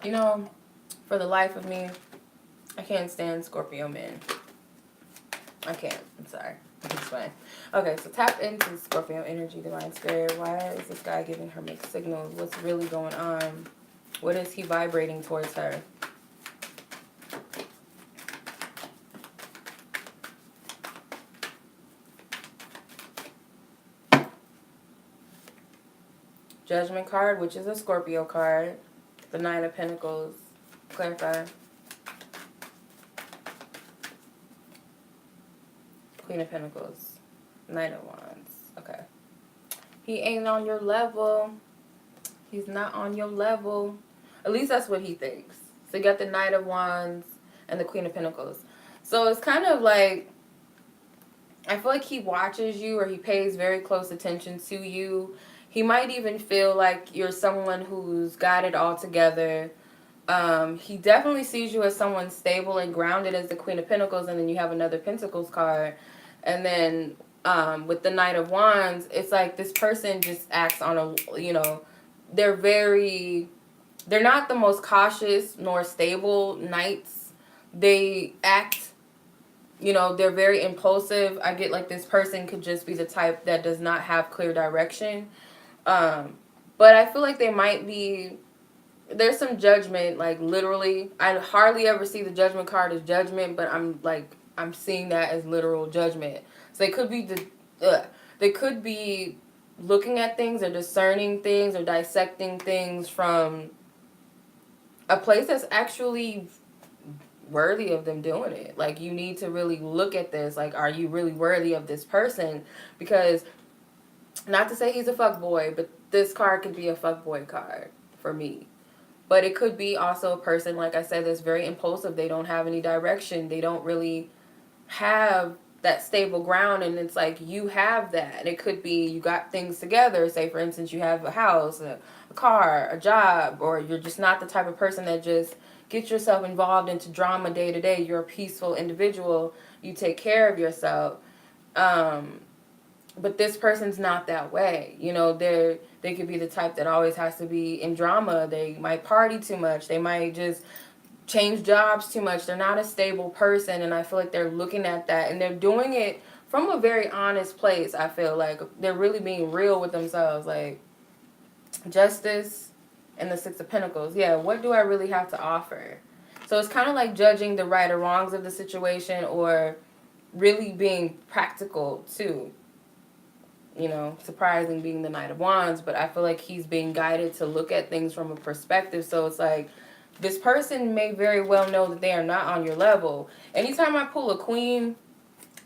You know, for the life of me, I can't stand Scorpio men. I can't. I'm sorry. It's fine. Okay, so tap into Scorpio energy, divine spirit. Why is this guy giving her mixed signals? What's really going on? What is he vibrating towards her? Judgment card, which is a Scorpio card. The Nine of Pentacles. Clarify. Queen of Pentacles. Knight of Wands. Okay. He ain't on your level. He's not on your level. At least that's what he thinks. So you got the Knight of Wands and the Queen of Pentacles. So it's kind of like, I feel like he watches you, or he pays very close attention to you. He might even feel like you're someone who's got it all together. He definitely sees you as someone stable and grounded as the Queen of Pentacles, and then you have another Pentacles card. And then with the Knight of Wands, it's like this person just acts on a, you know, they're not the most cautious nor stable knights. They act, you know, they're very impulsive. I get like this person could just be the type that does not have clear direction. But I feel like they might be, there's some judgment, like literally. I hardly ever see the Judgment card as judgment, but I'm seeing that as literal judgment. So they could be looking at things or discerning things or dissecting things from a place that's actually worthy of them doing it. Like, you need to really look at this. Like, are you really worthy of this person? Because, not to say he's a fuckboy, but this card could be a fuckboy card for me. But it could be also a person, like I said, that's very impulsive. They don't have any direction. They don't really have that stable ground, and it's like you have that. It could be you got things together. Say, for instance, you have a house, a car, a job, or you're just not the type of person that just gets yourself involved into drama day to day. You're a peaceful individual. You take care of yourself. But this person's not that way. You know, they could be the type that always has to be in drama. They might party too much. They might just change jobs too much. They're not a stable person, and I feel like they're looking at that, and they're doing it from a very honest place. I feel like they're really being real with themselves. Like, Justice and the Six of Pentacles. Yeah, what do I really have to offer? So it's kind of like judging the right or wrongs of the situation, or really being practical too. You know, surprising being the Knight of Wands, but I feel like he's being guided to look at things from a perspective. So it's like, this person may very well know that they are not on your level. Anytime I pull a queen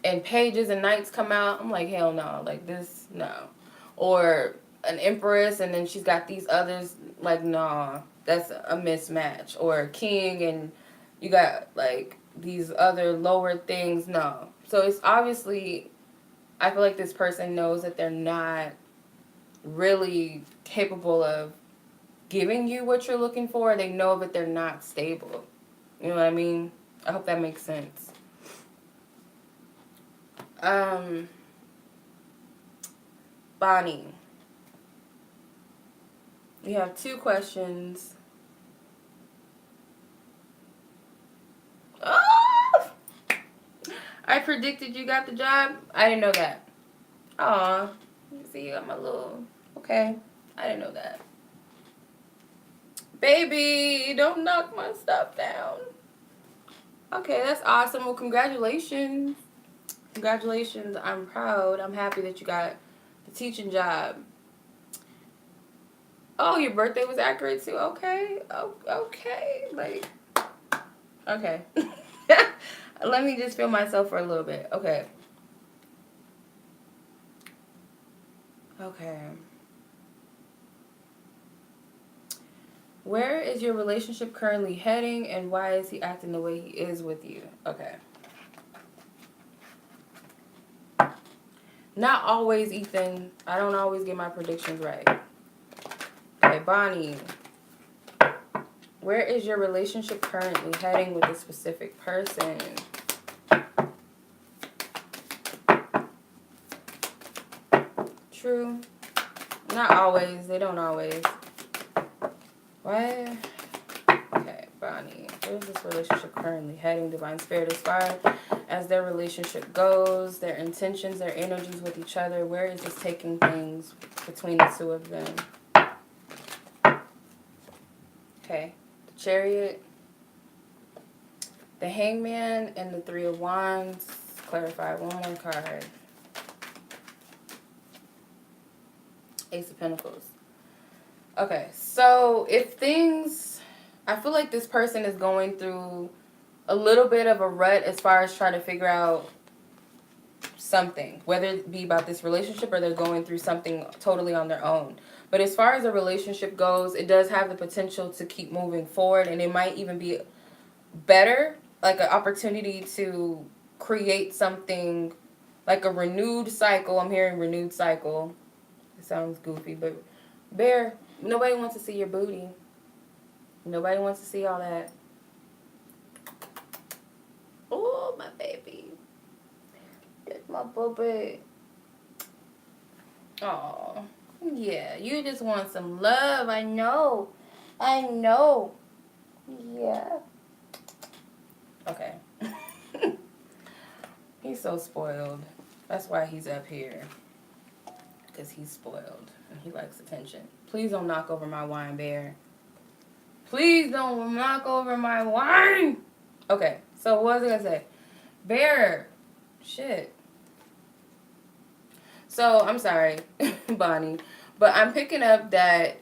and pages and knights come out, I'm like, hell no. Like, this, no. Or an empress and then she's got these others, like, nah, that's a mismatch. Or a king and you got, like, these other lower things, no. So it's obviously, I feel like this person knows that they're not really capable of giving you what you're looking for. They know that they're not stable. You know what I mean? I hope that makes sense. Bonnie. We have 2 questions. Oh! I predicted you got the job. I didn't know that. Aw. You see, you got my little... Okay. I didn't know that. Baby, don't knock my stuff down. Okay, that's awesome. Well, congratulations. Congratulations. I'm proud. I'm happy that you got the teaching job. Oh, your birthday was accurate too. Okay. Oh, okay. Like, okay. Let me just feel myself for a little bit. Okay. Okay. Where is your relationship currently heading, and why is he acting the way he is with you? Okay. Not always, Ethan. I don't always get my predictions right. Okay, Bonnie. Where is your relationship currently heading with a specific person? True. Not always. They don't always. What? Okay, Bonnie. Where's this relationship currently heading? Divine Spirit, as far as their relationship goes, their intentions, their energies with each other. Where is this taking things between the two of them? Okay. The Chariot, the Hangman, and the Three of Wands. Clarify one more card. Ace of Pentacles. Okay, so if things... I feel like this person is going through a little bit of a rut as far as trying to figure out something, whether it be about this relationship or they're going through something totally on their own. But as far as a relationship goes, it does have the potential to keep moving forward, and it might even be better, like an opportunity to create something like a renewed cycle. I'm hearing renewed cycle. It sounds goofy, but Bear, nobody wants to see your booty. Nobody wants to see all that. Oh, my baby. That's my booby. Oh, yeah. You just want some love. I know. I know. Yeah. Okay. He's so spoiled. That's why he's up here. Because he's spoiled. And he likes attention. Please don't knock over my wine, Bear. Please don't knock over my wine. Okay, so what was I going to say? Bear. Shit. So, I'm sorry, Bonnie. But I'm picking up that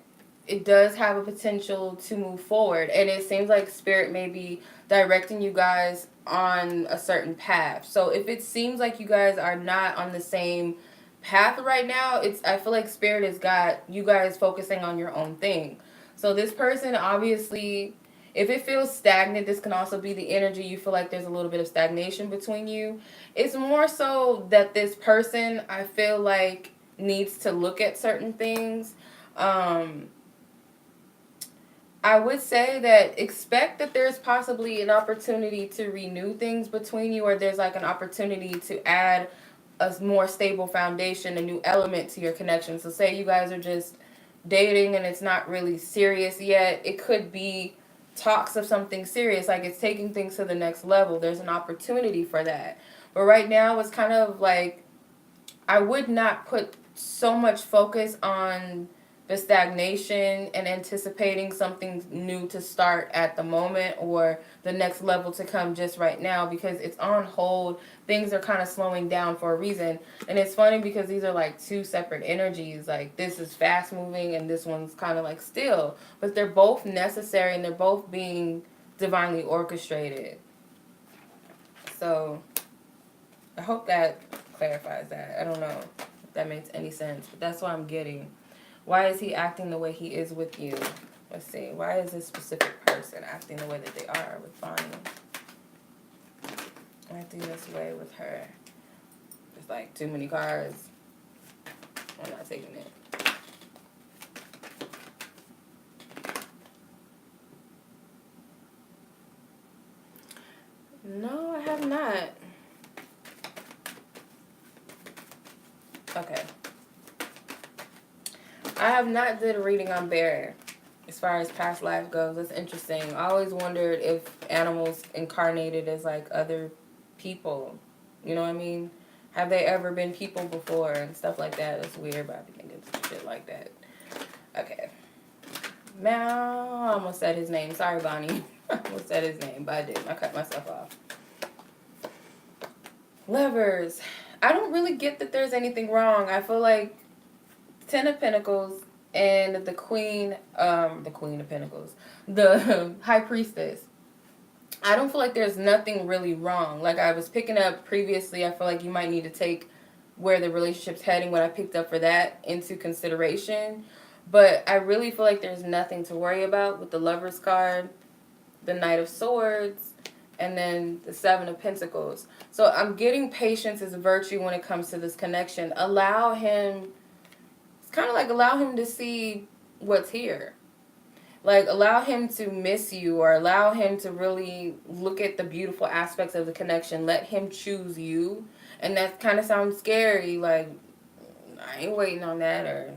it does have a potential to move forward. And it seems like Spirit may be directing you guys on a certain path. So, if it seems like you guys are not on the same path right now, I feel like Spirit has got you guys focusing on your own thing. So this person, obviously, if it feels stagnant, this can also be the energy. You feel like there's a little bit of stagnation between you. It's more so that this person, I feel like, needs to look at certain things. I would say that expect that there's possibly an opportunity to renew things between you, or there's like an opportunity to add a more stable foundation, a new element to your connection. So say you guys are just dating and it's not really serious yet. It could be talks of something serious, like it's taking things to the next level. There's an opportunity for that. But right now it's kind of like I would not put so much focus on the stagnation and anticipating something new to start at the moment or the next level to come just right now, because it's on hold. Things are kind of slowing down for a reason. And it's funny because these are like two separate energies. Like this is fast moving and this one's kind of like still. But they're both necessary and they're both being divinely orchestrated. So I hope that clarifies that. I don't know if that makes any sense, but that's what I'm getting. Why is he acting the way he is with you? Let's see. Why is this specific person acting the way that they are with Bonnie? Acting this way with her. There's like too many cards. I'm not taking it. No, I have not. Okay. I have not did a reading on Bear as far as past life goes. That's interesting. I always wondered if animals incarnated as like other people. You know what I mean? Have they ever been people before and stuff like that? It's weird, but I be thinking shit like that. Okay. Now, I almost said his name. Sorry, Bonnie. I almost said his name, but I didn't. I cut myself off. Lovers. I don't really get that there's anything wrong. I feel like Ten of Pentacles and the Queen of Pentacles, the High Priestess. I don't feel like there's nothing really wrong. Like I was picking up previously, I feel like you might need to take where the relationship's heading, what I picked up for that, into consideration. But I really feel like there's nothing to worry about with the Lover's card, the Knight of Swords, and then the Seven of Pentacles. So I'm getting patience as a virtue when it comes to this connection. Allow him to see what's here. Like, allow him to miss you, or allow him to really look at the beautiful aspects of the connection. Let him choose you. And that kind of sounds scary. Like, I ain't waiting on that, or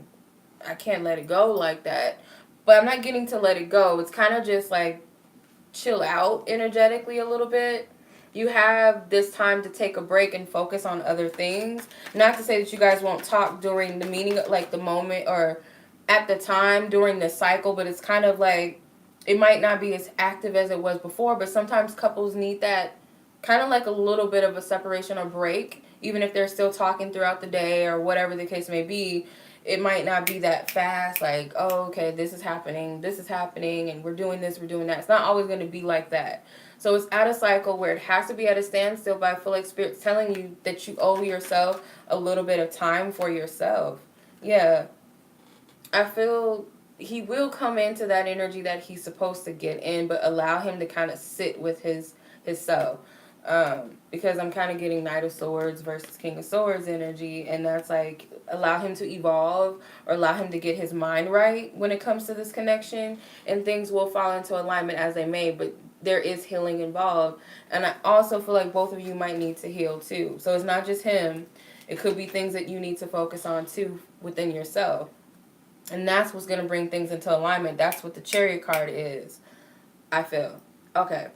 I can't let it go like that. But I'm not getting to let it go. It's kind of just like chill out energetically a little bit. You have this time to take a break and focus on other things. Not to say that you guys won't talk during the meeting, like the moment or at the time during the cycle, but it's kind of like it might not be as active as it was before, but sometimes couples need that kind of like a little bit of a separation or break, even if they're still talking throughout the day or whatever the case may be. It might not be that fast, like, oh, okay, this is happening, and we're doing this, we're doing that. It's not always going to be like that. So it's at a cycle where it has to be at a standstill, but I feel like Spirit's telling you that you owe yourself a little bit of time for yourself. Yeah. I feel he will come into that energy that he's supposed to get in, but allow him to kind of sit with his self. Because I'm kind of getting Knight of Swords versus King of Swords energy, and that's like allow him to evolve or allow him to get his mind right when it comes to this connection, and things will fall into alignment as they may, but there is healing involved. And I also feel like both of you might need to heal too. So it's not just him. It could be things that you need to focus on too within yourself. And that's what's going to bring things into alignment. That's what the Chariot card is, I feel. Okay.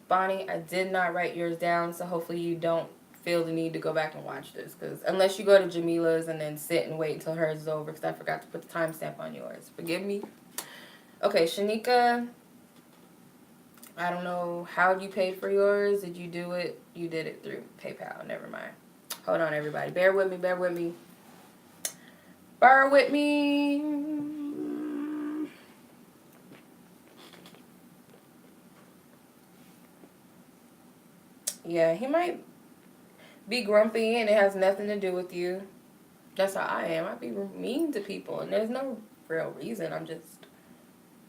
Bonnie, I did not write yours down, so hopefully you don't feel the need to go back and watch this. Because unless you go to Jamilah's and then sit and wait until hers is over, because I forgot to put the timestamp on yours. Forgive me. Okay, Shaniqua, I don't know how you paid for yours. Did you do it? You did it through PayPal. Never mind. Hold on, everybody. Bear with me. Bear with me. Bear with me. Yeah, he might be grumpy and it has nothing to do with you. That's how I am. I be mean to people and there's no real reason. I'm just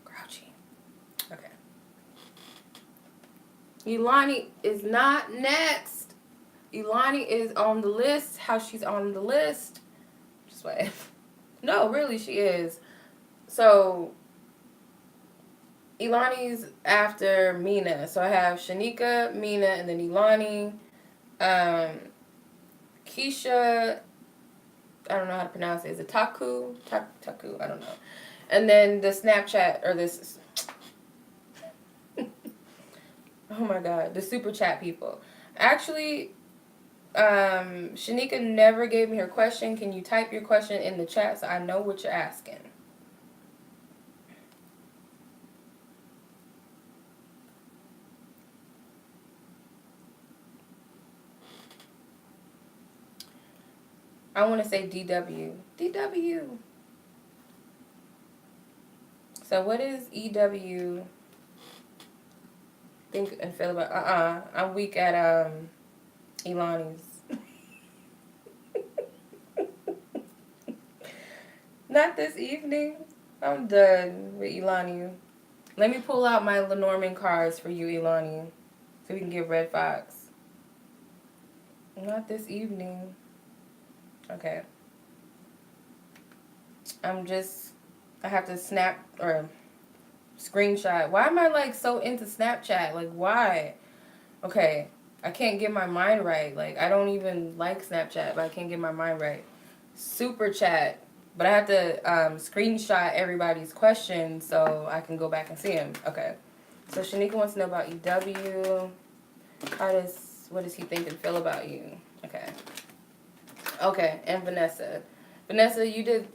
grouchy. Okay. Eloni is not next. Eloni is on the list. How she's on the list. Just wait. No, really, she is. So, Eloni's after Mina. So I have Shaniqua, Mina, and then Eloni. Keisha, I don't know how to pronounce it. Is it Taku? Taku, I don't know. And then the Snapchat, or this, oh my God, the super chat people. Actually, Shaniqua never gave me her question. Can you type your question in the chat so I know what you're asking? I want to say DW. DW. So what is EW think and feel about? I'm weak at Elani's. Not this evening. I'm done with Elani. Let me pull out my Lenormand cards for you, Elani, so we can get Red Fox. Not this evening. Okay. I have to snap or screenshot. Why am I like so into Snapchat? Like, why? Okay. I can't get my mind right. Like, I don't even like Snapchat, but I can't get my mind right. Super chat. But I have to screenshot everybody's questions so I can go back and see them. Okay. So Shaniqua wants to know about EW. What does he think and feel about you? Okay. Okay, and Vanessa. Vanessa, you did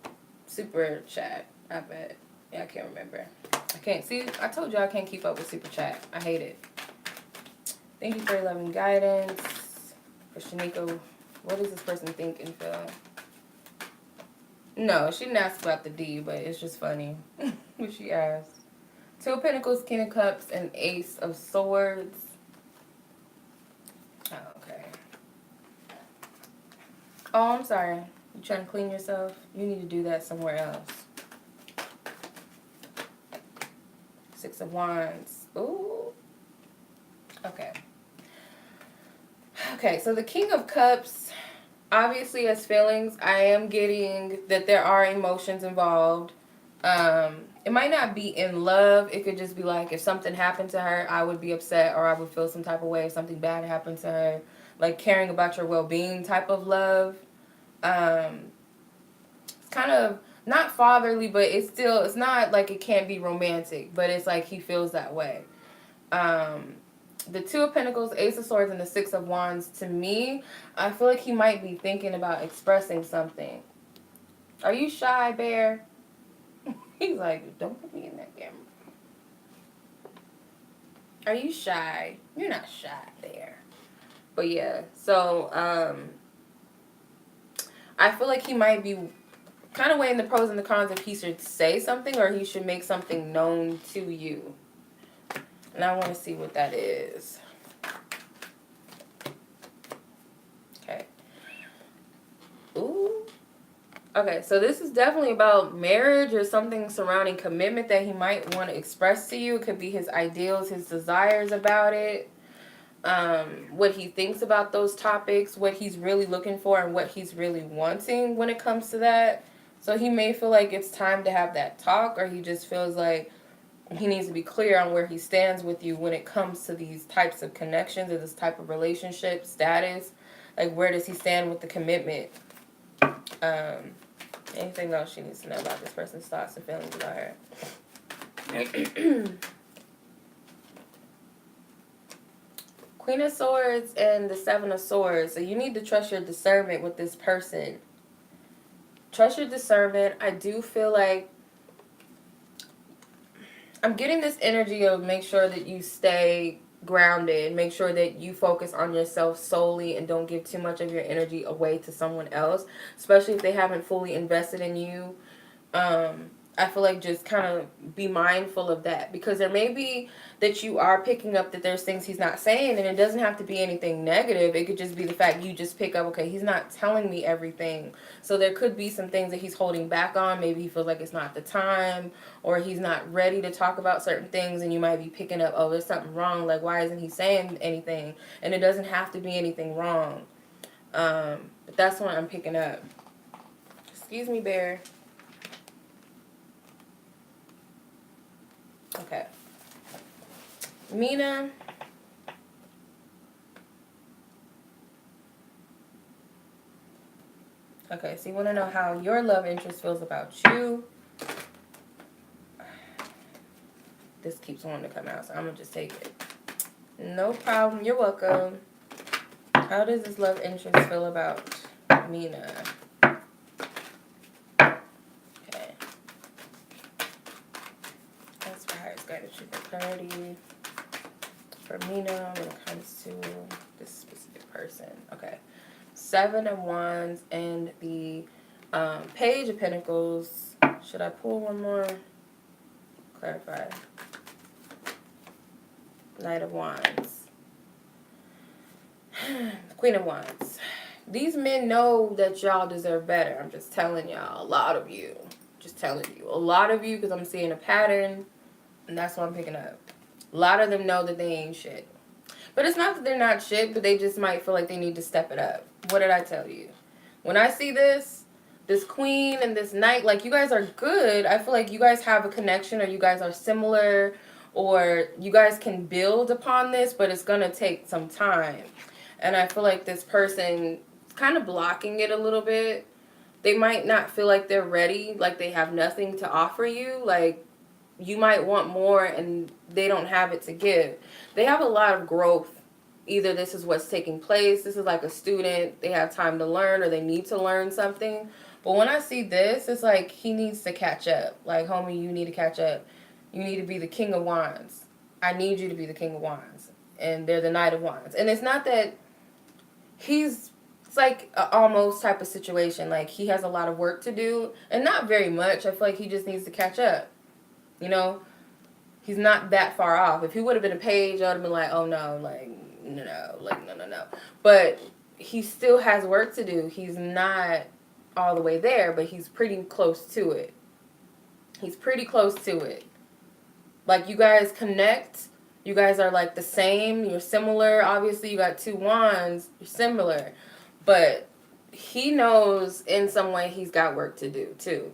super chat. I bet. Yeah, I can't remember. I can't see. I told you I can't keep up with super chat. I hate it. Thank you for your loving guidance. For Shaniqua, what does this person think and feel? No, she didn't ask about the D, but it's just funny what she asked. Two of Pentacles, King of Cups, and Ace of Swords. Oh, okay. Oh, I'm sorry. You trying to clean yourself? You need to do that somewhere else. Six of Wands. Ooh. Okay. Okay, so the King of Cups Obviously, as feelings, I am getting that there are emotions involved. It might not be in love. It could just be like if something happened to her, I would be upset or I would feel some type of way if something bad happened to her. Like caring about your well-being type of love. It's kind of not fatherly, but it's not like it can't be romantic, but it's like he feels that way. Um, the Two of Pentacles, Ace of Swords, and the Six of Wands, to me, I feel like he might be thinking about expressing something. Are you shy, Bear? He's like, don't put me in that camera. Are you shy? You're not shy, Bear. But yeah, so I feel like he might be kind of weighing the pros and the cons if he should say something or he should make something known to you. And I want to see what that is. Okay. Ooh. Okay, so this is definitely about marriage or something surrounding commitment that he might want to express to you. It could be his ideals, his desires about it, what he thinks about those topics, what he's really looking for, and what he's really wanting when it comes to that. So he may feel like it's time to have that talk, or he just feels like he needs to be clear on where he stands with you when it comes to these types of connections or this type of relationship status. Like, where does he stand with the commitment? Anything else she needs to know about this person's thoughts and feelings about her? Queen of Swords and the Seven of Swords. So you need to trust your discernment with this person. Trust your discernment. I do feel like I'm getting this energy of make sure that you stay grounded. Make sure that you focus on yourself solely and don't give too much of your energy away to someone else, especially if they haven't fully invested in you. I feel like just kind of be mindful of that, because there may be that you are picking up that there's things he's not saying, and it doesn't have to be anything negative. It could just be the fact you just pick up, okay, he's not telling me everything. So there could be some things that he's holding back on. Maybe he feels like it's not the time, or he's not ready to talk about certain things, and you might be picking up, oh, there's something wrong. Like, why isn't he saying anything? And it doesn't have to be anything wrong. But that's what I'm picking up. Excuse me, Bear. Okay. Mina. Okay, so you want to know how your love interest feels about you. This keeps wanting to come out, so I'm going to just take it. No problem. You're welcome. How does this love interest feel about Mina? Okay. That's for highest guidance for clarity for Mina when it comes to this specific person. Okay. Seven of Wands and the Page of Pentacles. Should I pull one more? Clarify. Knight of Wands. Queen of Wands. These men know that y'all deserve better. I'm just telling y'all. A lot of you. Just telling you. A lot of you, because I'm seeing a pattern. And that's what I'm picking up. A lot of them know that they ain't shit. But it's not that they're not shit, but they just might feel like they need to step it up. What did I tell you? When I see this queen and this knight, like, you guys are good. I feel like you guys have a connection, or you guys are similar, or you guys can build upon this, but it's going to take some time. And I feel like this person is kind of blocking it a little bit. They might not feel like they're ready, like they have nothing to offer you. Like, you might want more and they don't have it to give. They have a lot of growth. Either this is what's taking place, this is like a student, they have time to learn, or they need to learn something. But when I see this, it's like he needs to catch up. Like, homie, you need to catch up. You need to be the King of Wands. I need you to be the King of Wands. And they're the Knight of Wands. And it's not that it's like an almost type of situation. Like, he has a lot of work to do, and not very much. I feel like he just needs to catch up. You know, he's not that far off. If he would have been a page, I would have been like, oh no, like, no. But he still has work to do. He's not all the way there, but he's pretty close to it. He's pretty close to it. Like, you guys connect. You guys are like the same. You're similar. Obviously, you got two wands. You're similar. But he knows in some way he's got work to do too.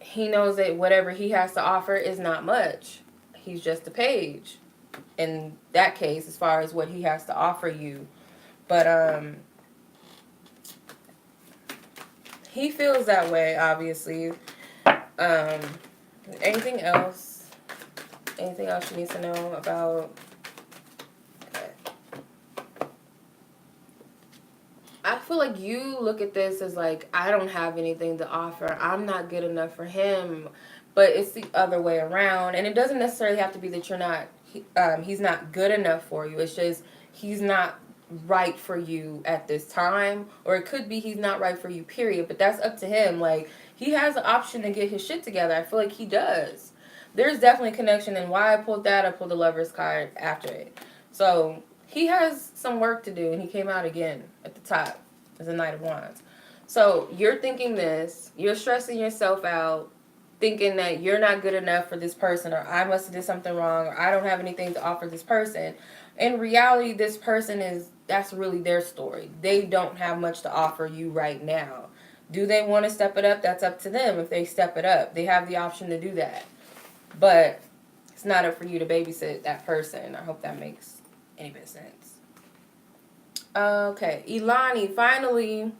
He knows that whatever he has to offer is not much. He's just a page in that case, as far as what he has to offer you. But he feels that way, obviously. Um, anything else? Anything else you need to know about? Okay. I feel like you look at this as like, I don't have anything to offer. I'm not good enough for him. But it's the other way around. And it doesn't necessarily have to be that you're not, he's not good enough for you. It's just he's not right for you at this time. Or it could be he's not right for you, period. But that's up to him. Like, he has an option to get his shit together. I feel like he does. There's definitely a connection. And why I pulled that, I pulled the Lover's card after it. So he has some work to do, and he came out again at the top as a Knight of Wands. So you're thinking this, you're stressing yourself out, thinking that you're not good enough for this person, or I must have did something wrong, or I don't have anything to offer this person. In reality, this person that's really their story. They don't have much to offer you right now. Do they want to step it up? That's up to them. If they step it up, they have the option to do that. But it's not up for you to babysit that person. I hope that makes any bit of sense. Okay, Eloni, finally.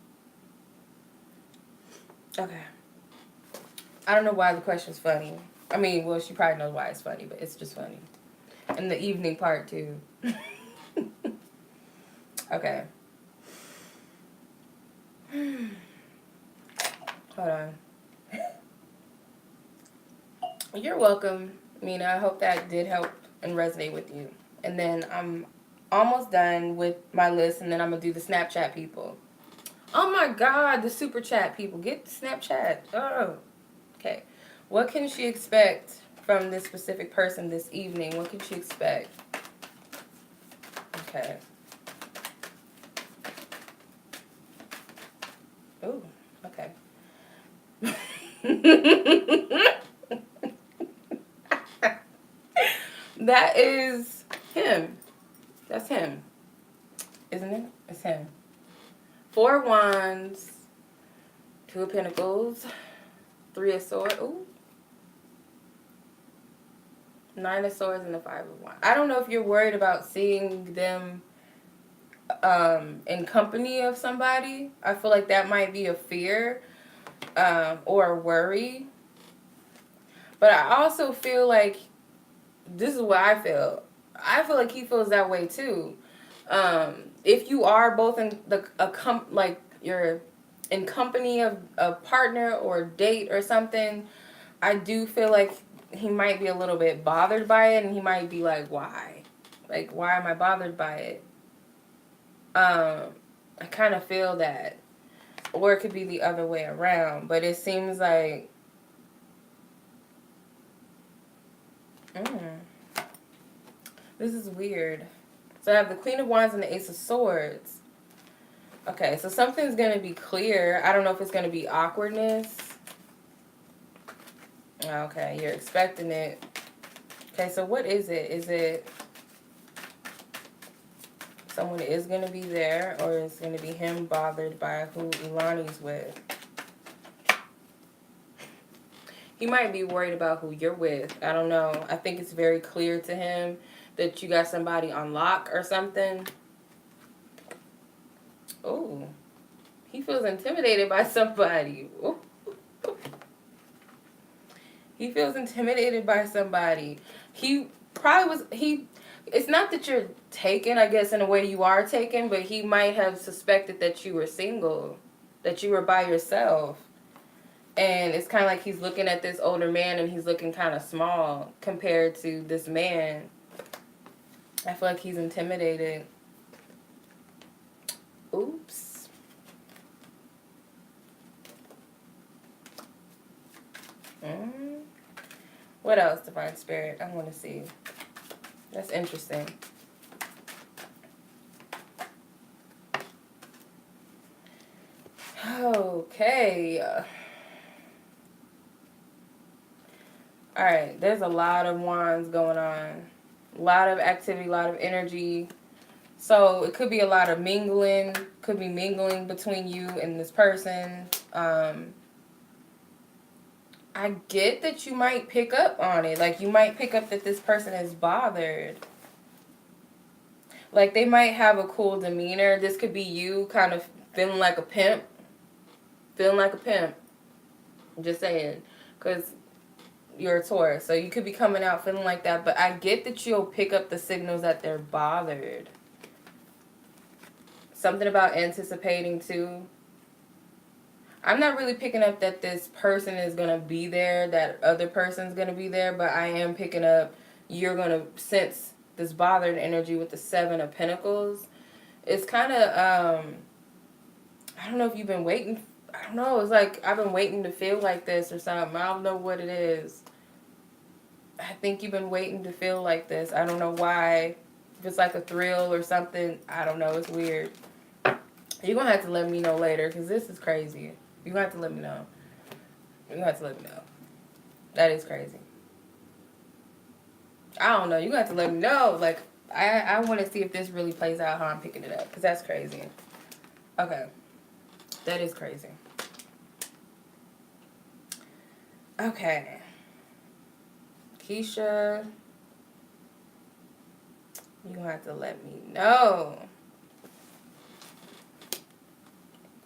Okay. I don't know why the question's funny. I mean, well, she probably knows why it's funny, but it's just funny. And the evening part, too. Okay. Hold on. You're welcome, Mina. I hope that did help and resonate with you. And then I'm almost done with my list, and then I'm going to do the Snapchat people. Oh my God, the super chat people. Get the Snapchat. Oh. Okay. What can she expect from this specific person this evening? What can she expect? Okay. Oh, okay. That is him. That's him. Isn't it? It's him. 4 Wands, 2 of Pentacles, 3 of Swords. Ooh. 9 of Swords and the 5 of Wands. I don't know if you're worried about seeing them in company of somebody. I feel like that might be a fear or a worry. But I also feel like, this is what I feel. I feel like he feels that way too. If you are both in you're in company of a partner or date or something, I do feel like he might be a little bit bothered by it, and he might be like, why? Like, why am I bothered by it? I kind of feel that. Or it could be the other way around, but it seems like this is weird. So I have the Queen of Wands and the Ace of Swords. Okay, so something's going to be clear. I don't know if it's going to be awkwardness. Okay, you're expecting it. Okay, so what is it? Is it someone is going to be there, or is going to be him bothered by who Eloni's with? He might be worried about who you're with. I don't know. I think it's very clear to him that you got somebody on lock or something. Oh, he feels intimidated by somebody. Ooh. He feels intimidated by somebody. He probably was, it's not that you're taken, I guess in a way you are taken, but he might have suspected that you were single, that you were by yourself. And it's kind of like he's looking at this older man, and he's looking kind of small compared to this man. I feel like he's intimidated. Oops. What else, Divine Spirit? I want to see. That's interesting. Okay. Alright, there's a lot of wands going on. A lot of activity, a lot of energy. So it could be a lot of mingling, could be mingling between you and this person. I get that you might pick up on it. Like, you might pick up that this person is bothered. Like, they might have a cool demeanor. This could be you kind of feeling like a pimp. Feeling like a pimp. I'm just saying. Because you're a Taurus. So you could be coming out feeling like that. But I get that you'll pick up the signals that they're bothered. Something about anticipating, too. I'm not really picking up that this person is going to be there, that other person's going to be there, but I am picking up you're going to sense this bothered energy with the Seven of Pentacles. It's kind of, I don't know if you've been waiting. I don't know. It's like I've been waiting to feel like this or something. I don't know what it is. I think you've been waiting to feel like this. I don't know why. If it's like a thrill or something, I don't know. It's weird. You're going to have to let me know later because this is crazy. You're going to have to let me know. You're going to have to let me know. That is crazy. I don't know. You're going to have to let me know. Like, I want to see if this really plays out how I'm picking it up. Because that's crazy. Okay. That is crazy. Okay. Keisha. You're going to have to let me know.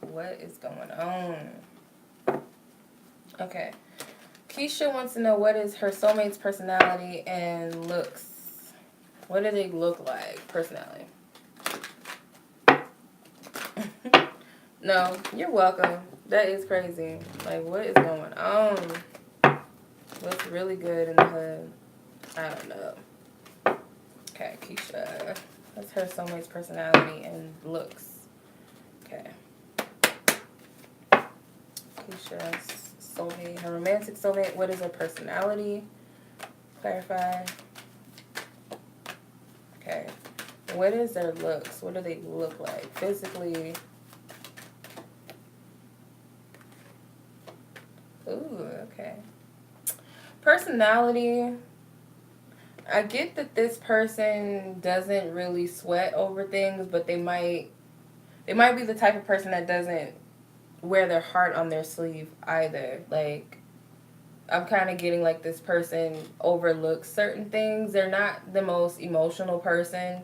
What is going on? Okay. Keisha wants to know what is her soulmate's personality and looks. What do they look like, personality? No, you're welcome. That is crazy. Like, what is going on? What's really good in the hood? I don't know. Okay, Keisha. What's her soulmate's personality and looks? Okay. Keisha's soulmate. Her romantic soulmate. What is her personality? Clarify. Okay. What is their looks? What do they look like? Physically. Ooh, okay. Personality. I get that this person doesn't really sweat over things, but they might be the type of person that doesn't wear their heart on their sleeve either. Like, I'm kind of getting like this person overlooks certain things. They're not the most emotional person.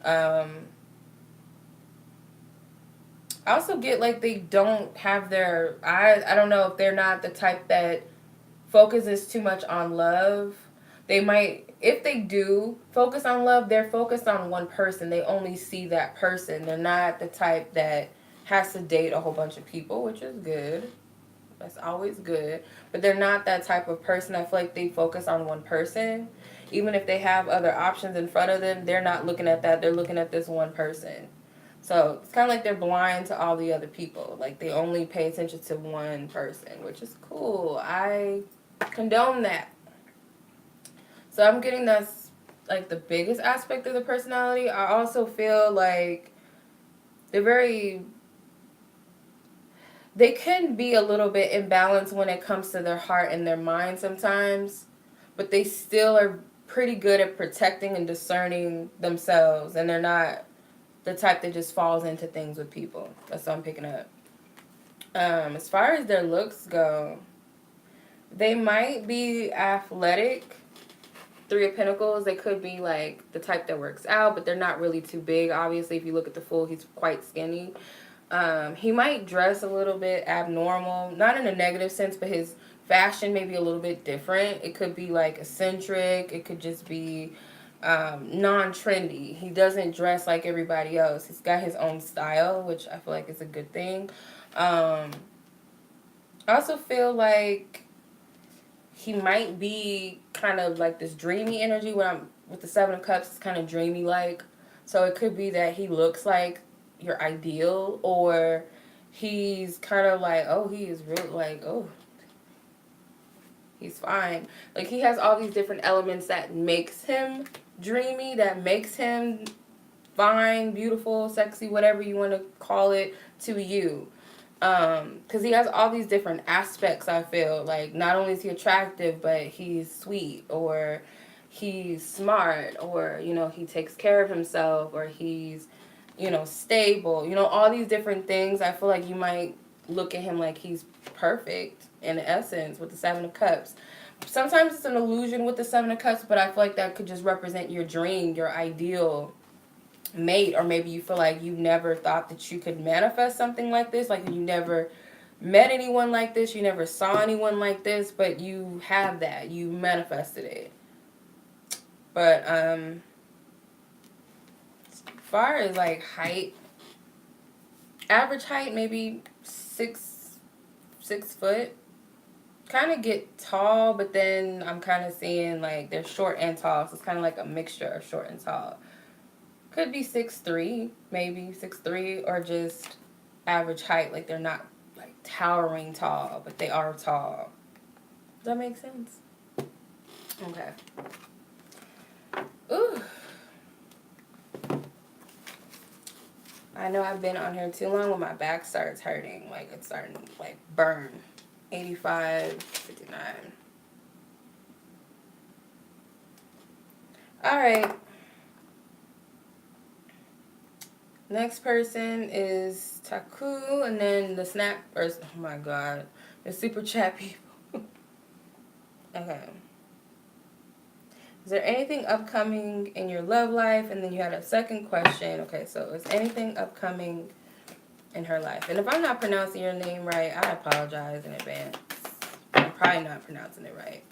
I also get like they don't have their eyes. I don't know if they're not the type that focuses too much on love. They might, if they do focus on love, they're focused on one person. They only see that person. They're not the type that has to date a whole bunch of people, which is good. That's always good. But they're not that type of person. I feel like they focus on one person. Even if they have other options in front of them, they're not looking at that. They're looking at this one person. So it's kind of like they're blind to all the other people. Like, they only pay attention to one person, which is cool. I condone that. So I'm getting that's like the biggest aspect of the personality. I also feel like they can be a little bit imbalanced when it comes to their heart and their mind sometimes, but they still are pretty good at protecting and discerning themselves, and they're not the type that just falls into things with people. That's what I'm picking up. As far as their looks go, they might be athletic. Three of Pentacles, they could be like the type that works out, but they're not really too big. Obviously, if you look at the Fool, he's quite skinny. He might dress a little bit abnormal, not in a negative sense, but his fashion may be a little bit different. It could be like eccentric. It could just be non-trendy. He doesn't dress like everybody else. He's got his own style, which I feel like is a good thing. I also feel like he might be kind of like this dreamy energy. When I'm with the Seven of Cups, it's kind of dreamy like. So it could be that he looks like your ideal, or he's kind of like, oh, he is real, like, oh, he's fine. Like, he has all these different elements that makes him dreamy, that makes him fine, beautiful, sexy, whatever you want to call it to you. Because he has all these different aspects, I feel. Like, not only is he attractive, but he's sweet, or he's smart, or, you know, he takes care of himself, or he's, you know, stable, you know, all these different things. I feel like you might look at him like he's perfect in essence with the Seven of Cups. Sometimes it's an illusion with the Seven of Cups, but I feel like that could just represent your dream, your ideal mate, or maybe you feel like you never thought that you could manifest something like this, like you never met anyone like this, you never saw anyone like this, but you have that, you manifested it. But as far as like height, average height, maybe 6 foot. Kind of get tall, but then I'm kind of seeing like they're short and tall, so it's kind of like a mixture of short and tall. Could be 6'3", maybe 6'3", or just average height, like they're not like towering tall, but they are tall. Does that make sense? Okay. Ooh. I know I've been on here too long when my back starts hurting. Like, it's starting to, like, burn. 85, 59. Alright. Next person is Taku, and then the snap, or, oh my god, the super chat people. Okay. Is there anything upcoming in your love life? And then you had a second question. Okay, so is anything upcoming in her life? And if I'm not pronouncing your name right, I apologize in advance. I'm probably not pronouncing it right.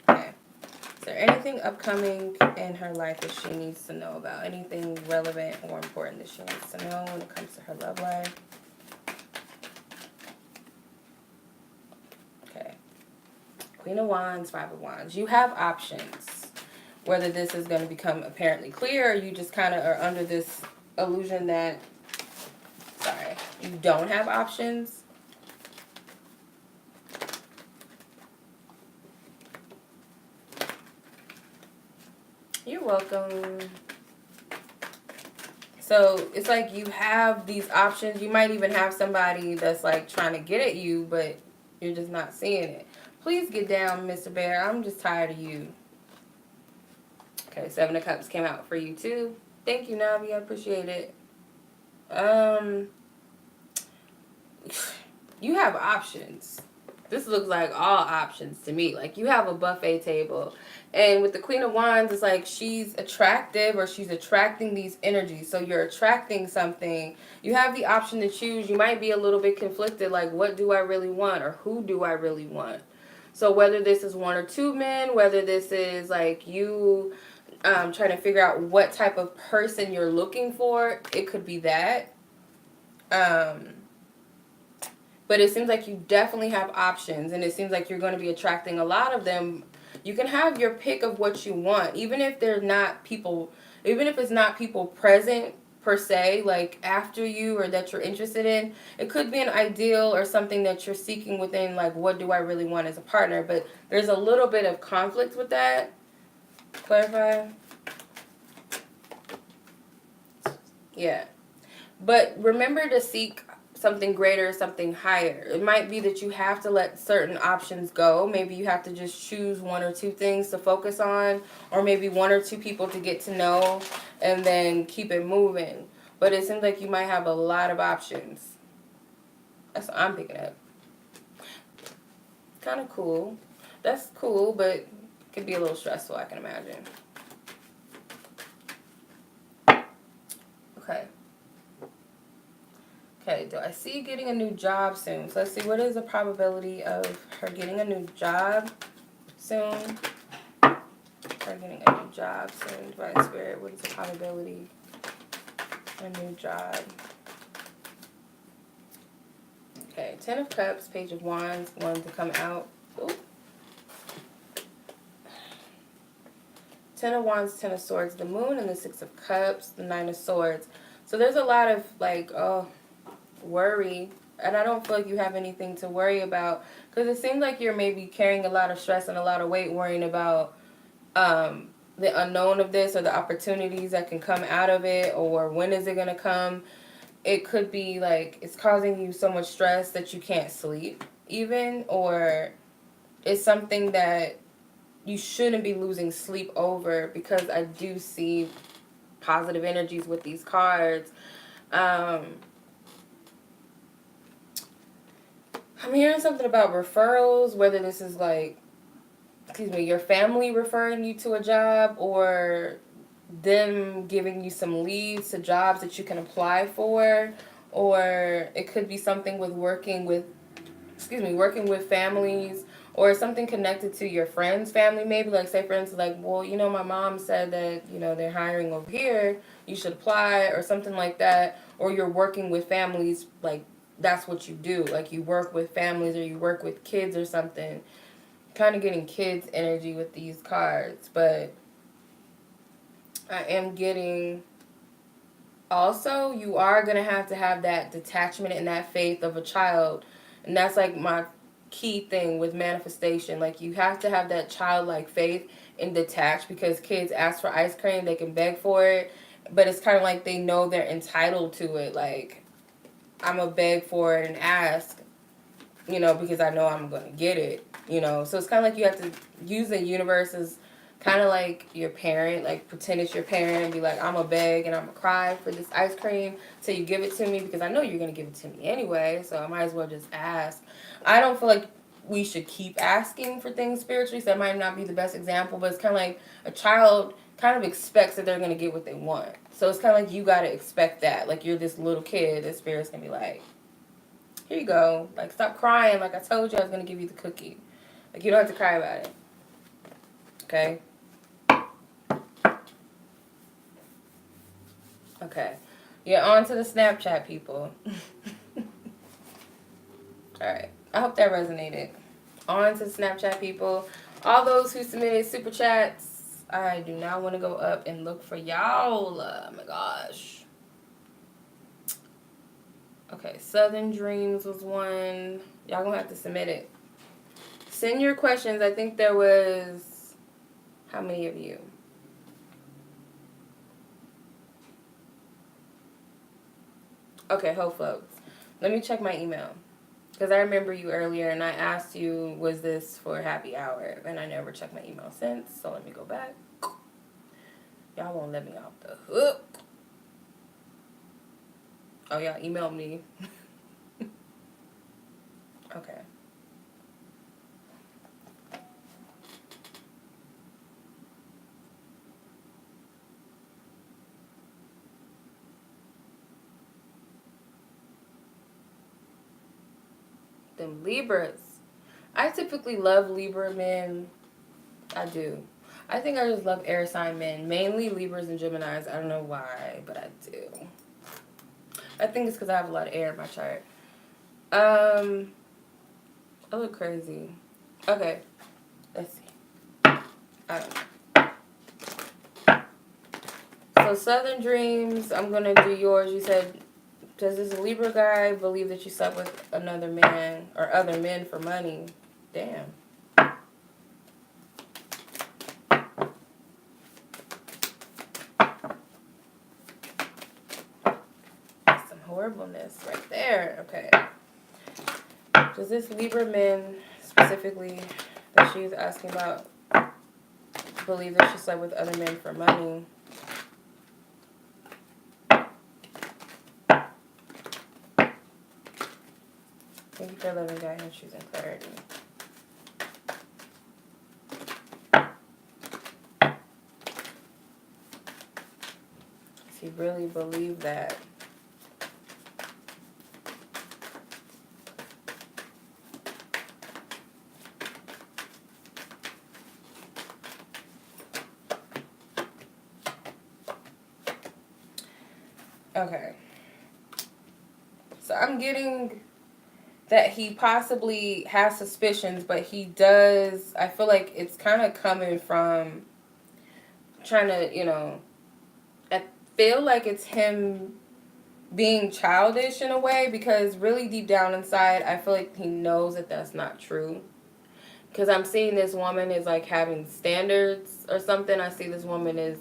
Okay. Is there anything upcoming in her life that she needs to know about? Anything relevant or important that she needs to know when it comes to her love life? Okay. Queen of Wands, Five of Wands. You have options. Whether this is going to become apparently clear, or you just kind of are under this illusion that, sorry, you don't have options. You're welcome. So it's like you have these options. You might even have somebody that's like trying to get at you, but you're just not seeing it. Please get down, Mr. Bear. I'm just tired of you. Okay, Seven of Cups came out for you too. Thank you, Navi. I appreciate it. You have options. This looks like all options to me. Like, you have a buffet table. And with the Queen of Wands, it's like she's attractive, or she's attracting these energies. So you're attracting something. You have the option to choose. You might be a little bit conflicted. Like, what do I really want? Or who do I really want? So whether this is one or two men, whether this is like you trying to figure out what type of person you're looking for, it could be that. But it seems like you definitely have options, and it seems like you're going to be attracting a lot of them. You can have your pick of what you want, even if they're not people, even if it's not people present per se, like after you, or that you're interested in. It could be an ideal or something that you're seeking within, like, what do I really want as a partner? But there's a little bit of conflict with that. Clarify. Yeah. But remember to seek something greater, something higher. It might be that you have to let certain options go. Maybe you have to just choose one or two things to focus on, or maybe one or two people to get to know, and then keep it moving. But it seems like you might have a lot of options. That's what I'm picking up. Kind of cool. That's cool, but it could be a little stressful, I can imagine. Okay. Okay, do I see you getting a new job soon? So let's see, what is the probability of her getting a new job soon? Her getting a new job soon. Divine Spirit, what is the probability of a new job? Okay, Ten of Cups, Page of Wands, wanted to come out. Ooh. Ten of Wands, Ten of Swords, the Moon, and the Six of Cups, the Nine of Swords. So there's a lot of, like, worry, and I don't feel like you have anything to worry about, because it seems like you're maybe carrying a lot of stress and a lot of weight, worrying about the unknown of this, or the opportunities that can come out of it, or when is it going to come. It could be like it's causing you so much stress that you can't sleep. even, or it's something that you shouldn't be losing sleep over, because I do see positive energies with these cards. I'm hearing something about referrals, whether this is like, your family referring you to a job, or them giving you some leads to jobs that you can apply for, or it could be something with working with families, or something connected to your friend's family, maybe, like, say, for instance, like, well, my mom said that, they're hiring over here, you should apply, or something like that, or you're working with families, like, that's what you do, like, you work with families, or you work with kids or something, kind of getting kids energy with these cards. But I am getting, also, you are going to have that detachment and that faith of a child, and that's like my key thing with manifestation. Like, you have to have that childlike faith and detach, because kids ask for ice cream, they can beg for it, but it's kind of like they know they're entitled to it. Like, I'm going to beg for it and ask, because I know I'm going to get it, So it's kind of like you have to use the universe as kind of like your parent, like pretend it's your parent and be like, I'm going to beg and I'm going to cry for this ice cream till you give it to me, because I know you're going to give it to me anyway, so I might as well just ask. I don't feel like we should keep asking for things spiritually, so that might not be the best example, but it's kind of like a child kind of expects that they're going to get what they want. So it's kind of like you got to expect that. Like, you're this little kid, the spirit's going to be like, here you go. Like, stop crying. Like, I told you I was going to give you the cookie. Like, you don't have to cry about it. Okay? Okay. Yeah, on to the Snapchat people. Alright. I hope that resonated. On to the Snapchat people. All those who submitted super chats, I do not want to go up and look for y'all. Oh my gosh. Okay, Southern Dreams was one. Y'all gonna have to submit it. Send your questions. I think there was, how many of you? Okay, hold folks. Let me check my email. Because I remember you earlier and I asked you, was this for happy hour? And I never checked my email since, so let me go back. Y'all won't let me off the hook. Oh, y'all emailed me. Okay. Them Libras. I typically love Libra men. I do. I think I just love air sign men. Mainly Libras and Geminis. I don't know why, but I do. I think it's because I have a lot of air in my chart. I look crazy. Okay. Let's see. I don't know. So Southern Dreams, I'm going to do yours. You said, does this Libra guy believe that you slept with another man or other men for money? Damn. That's some horribleness right there. Okay. Does this Libra man specifically that she's asking about believe that she slept with other men for money? Thank you for loving guidance, choosing clarity. Does he really believe that? Okay. So I'm getting that he possibly has suspicions, but he does. I feel like it's kind of coming from trying to, I feel like it's him being childish in a way, because really deep down inside, I feel like he knows that that's not true. Because I'm seeing this woman is like having standards or something. I see this woman is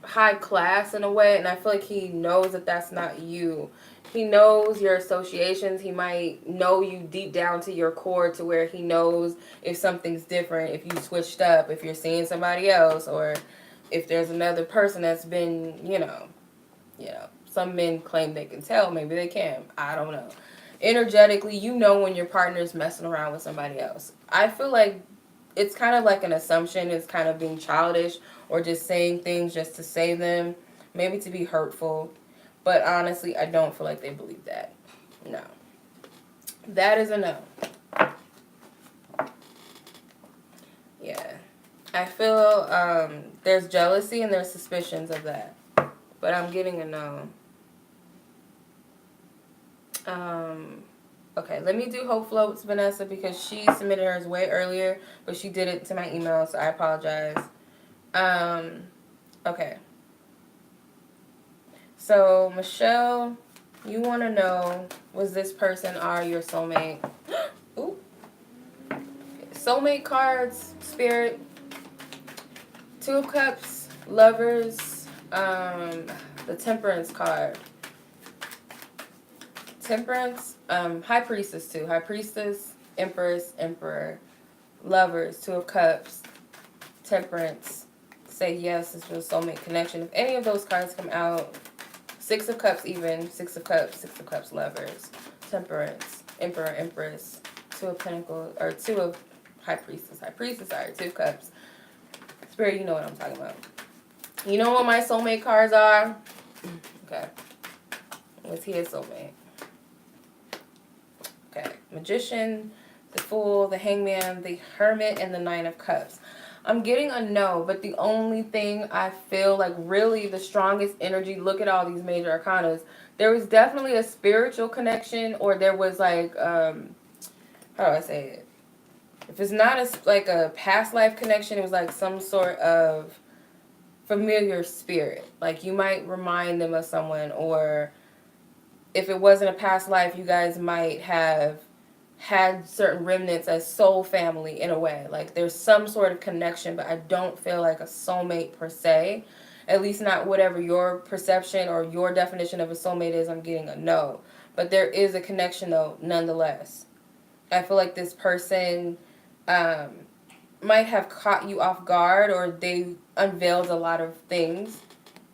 high class in a way, and I feel like he knows that that's not you. He knows your associations. He might know you deep down to your core, to where he knows if something's different, if you switched up, if you're seeing somebody else, or if there's another person that's been, some men claim they can tell. Maybe they can. I don't know. Energetically, you know when your partner's messing around with somebody else. I feel like it's kind of like an assumption. It's kind of being childish or just saying things just to say them, maybe to be hurtful. But honestly, I don't feel like they believe that. No. That is a no. Yeah. I feel there's jealousy and there's suspicions of that. But I'm getting a no. Okay, let me do Hope Floats, Vanessa, because she submitted hers way earlier, but she did it to my email, so I apologize. Okay. So, Michelle, you want to know, was this person your soulmate? Ooh. Soulmate cards, Spirit, Two of Cups, Lovers, the Temperance card. Temperance, High Priestess too. High Priestess, Empress, Emperor, Lovers, Two of Cups, Temperance. Say yes, this was a soulmate connection. If any of those cards come out, Six of Cups even, Six of Cups, Lovers, Temperance, Emperor, Empress, Two of Pentacles, or Two of High Priestess, sorry, Two of Cups. Spirit, you know what I'm talking about. You know what my soulmate cards are? Okay. Was he a soulmate? Okay. Magician, the Fool, the Hangman, the Hermit, and the Nine of Cups. I'm getting a no, but the only thing I feel like really the strongest energy, look at all these major arcanas, there was definitely a spiritual connection, or there was like, how do I say it? If it's not like a past life connection, it was like some sort of familiar spirit. Like you might remind them of someone, or if it wasn't a past life, you guys might have had certain remnants as soul family in a way. Like there's some sort of connection, but I don't feel like a soulmate per se. At least not whatever your perception or your definition of a soulmate is. I'm getting a no. But there is a connection though, nonetheless. I feel like this person might have caught you off guard, or they unveiled a lot of things.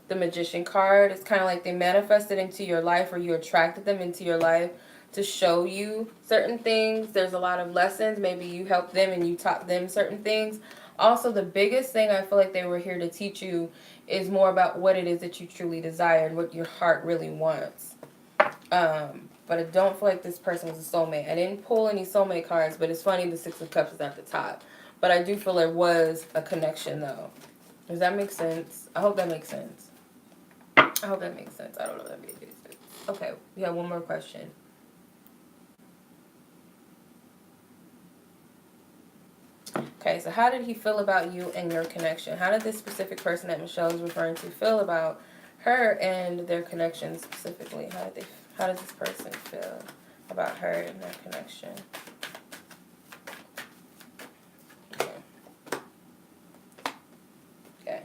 The Magician card, it's kind of like they manifested into your life, or you attracted them into your life to show you certain things. There's a lot of lessons. Maybe you helped them and you taught them certain things. Also, the biggest thing I feel like they were here to teach you is more about what it is that you truly desire and what your heart really wants. But I don't feel like this person was a soulmate. I didn't pull any soulmate cards, but it's funny the Six of Cups is at the top. But I do feel there was a connection, though. Does that make sense? I hope that makes sense. I hope that makes sense. I don't know if that makes sense. Okay, we have one more question. Okay, so how did he feel about you and your connection? How did this specific person that Michelle is referring to feel about her and their connection specifically? How does this person feel about her and their connection? Okay.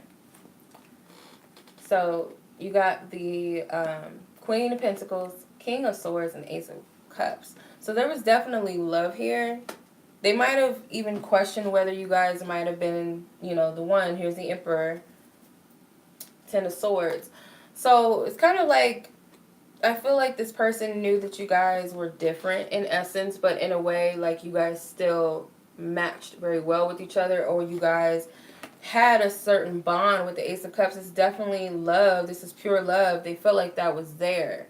So you got the Queen of Pentacles, King of Swords, and Ace of Cups. So there was definitely love here. They might have even questioned whether you guys might have been, the one. Here's the Emperor, Ten of Swords. So it's kind of like, I feel like this person knew that you guys were different in essence, but in a way, like you guys still matched very well with each other, or you guys had a certain bond with the Ace of Cups. It's definitely love. This is pure love. They felt like that was there.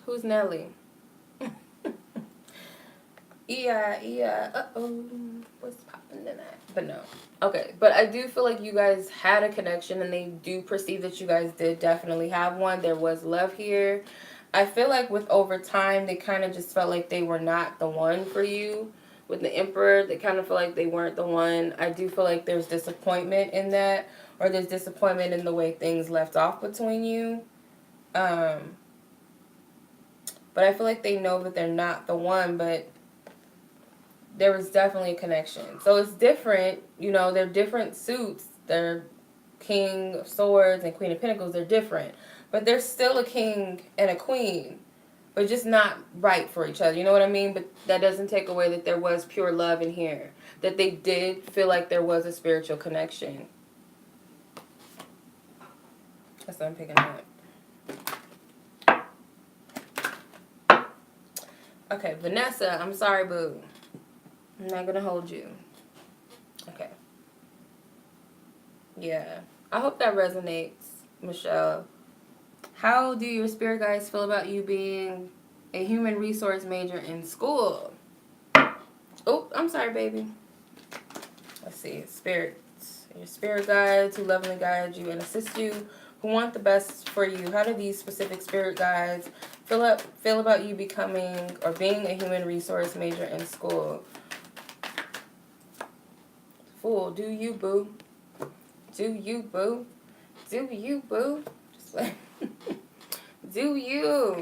Who's Nelly? Uh-oh. What's popping tonight? But no. Okay, but I do feel like you guys had a connection, and they do perceive that you guys did definitely have one. There was love here. I feel like with over time, they kind of just felt like they were not the one for you. With the Emperor, they kind of feel like they weren't the one. I do feel like there's disappointment in that, or there's disappointment in the way things left off between you. But I feel like they know that they're not the one, but there was definitely a connection. So it's different, you know, they're different suits. They're King of Swords and Queen of Pentacles, they're different. But they're still a king and a queen, but just not right for each other. You know what I mean? But that doesn't take away that there was pure love in here. That they did feel like there was a spiritual connection. That's what I'm picking up. Okay, Vanessa, I'm sorry, boo. I'm not going to hold you. Okay. Yeah. I hope that resonates, Michelle. How do your spirit guides feel about you being a human resource major in school? Oh, I'm sorry, baby. Let's see. Spirits. Your spirit guides who lovingly guide you and assist you, who want the best for you. How do these specific spirit guides feel about you becoming or being a human resource major in school? Fool, do you, boo? Do you, boo? Do you, boo? Just like, do you?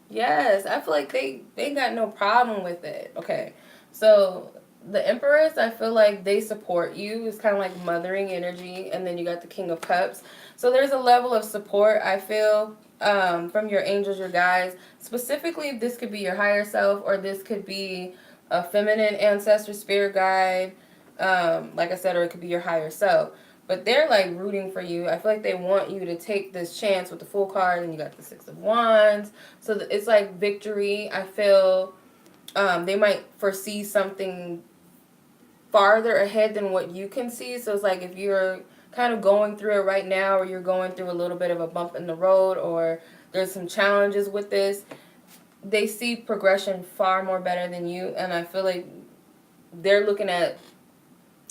Yes, I feel like they got no problem with it. Okay, so the Empress, I feel like they support you. It's kind of like mothering energy, and then you got the King of Cups. So there's a level of support, I feel, from your angels, your guides. Specifically, this could be your higher self, or this could be a feminine ancestor spirit guide, like I said, or it could be your higher self. But they're like rooting for you. I feel like they want you to take this chance with the Fool card, and you got the Six of Wands. So it's like victory. I feel they might foresee something farther ahead than what you can see. So it's like if you're kind of going through it right now, or you're going through a little bit of a bump in the road, or there's some challenges with this, they see progression far more better than you. And I feel like they're looking at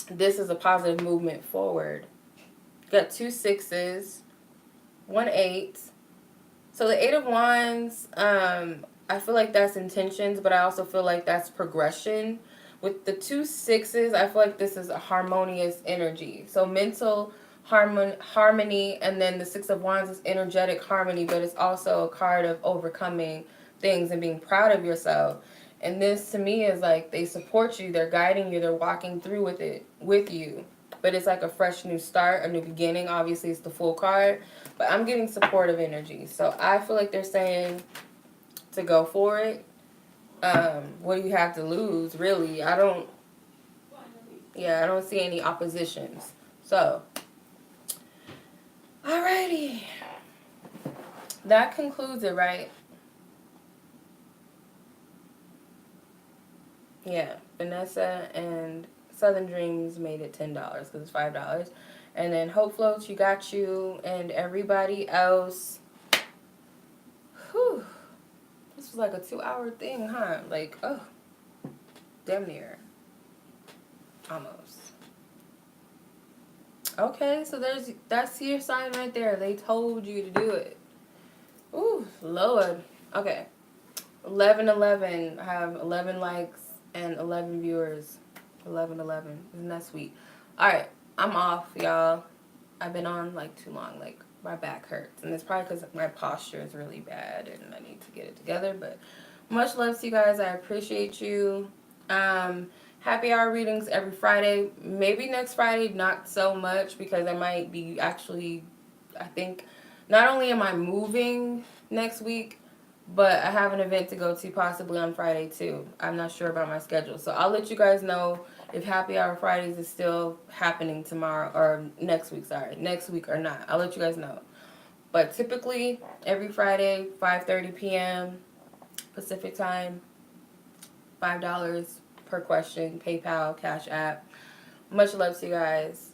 this as a positive movement forward. Got 2 6s, 1 8. So the 8 of Wands, I feel like that's intentions, but I also feel like that's progression. With the 2 6s, I feel like this is a harmonious energy. So mental harmony, and then the 6 of Wands is energetic harmony, but it's also a card of overcoming things and being proud of yourself. And this to me is like they support you, they're guiding you, they're walking through with it with you. But it's like a fresh new start, a new beginning. Obviously, it's the Fool card, but I'm getting supportive energy. So I feel like they're saying to go for it. What do you have to lose, really? I don't see any oppositions. So, alrighty. That concludes it, right? Yeah, Vanessa and Southern Dreams made it $10 because it's $5. And then Hope Floats, you got you, and everybody else. Whew. This was like a 2-hour thing, huh? Like, oh, damn near. Almost. Okay, so that's your sign right there. They told you to do it. Ooh, Lord. Okay. 1111. I have 11 likes and 11 viewers. 1111. Isn't that sweet? Alright, I'm off, y'all. I've been on like too long. Like, my back hurts. And it's probably because my posture is really bad and I need to get it together. But much love to you guys. I appreciate you. Happy hour readings every Friday. Maybe next Friday, not so much, because I might be actually, I think, not only am I moving next week, but I have an event to go to possibly on Friday too. I'm not sure about my schedule. So I'll let you guys know if Happy Hour Fridays is still happening tomorrow, or next week, next week or not. I'll let you guys know. But typically, every Friday, 5:30 p.m. Pacific time, $5 per question, PayPal, Cash App. Much love to you guys.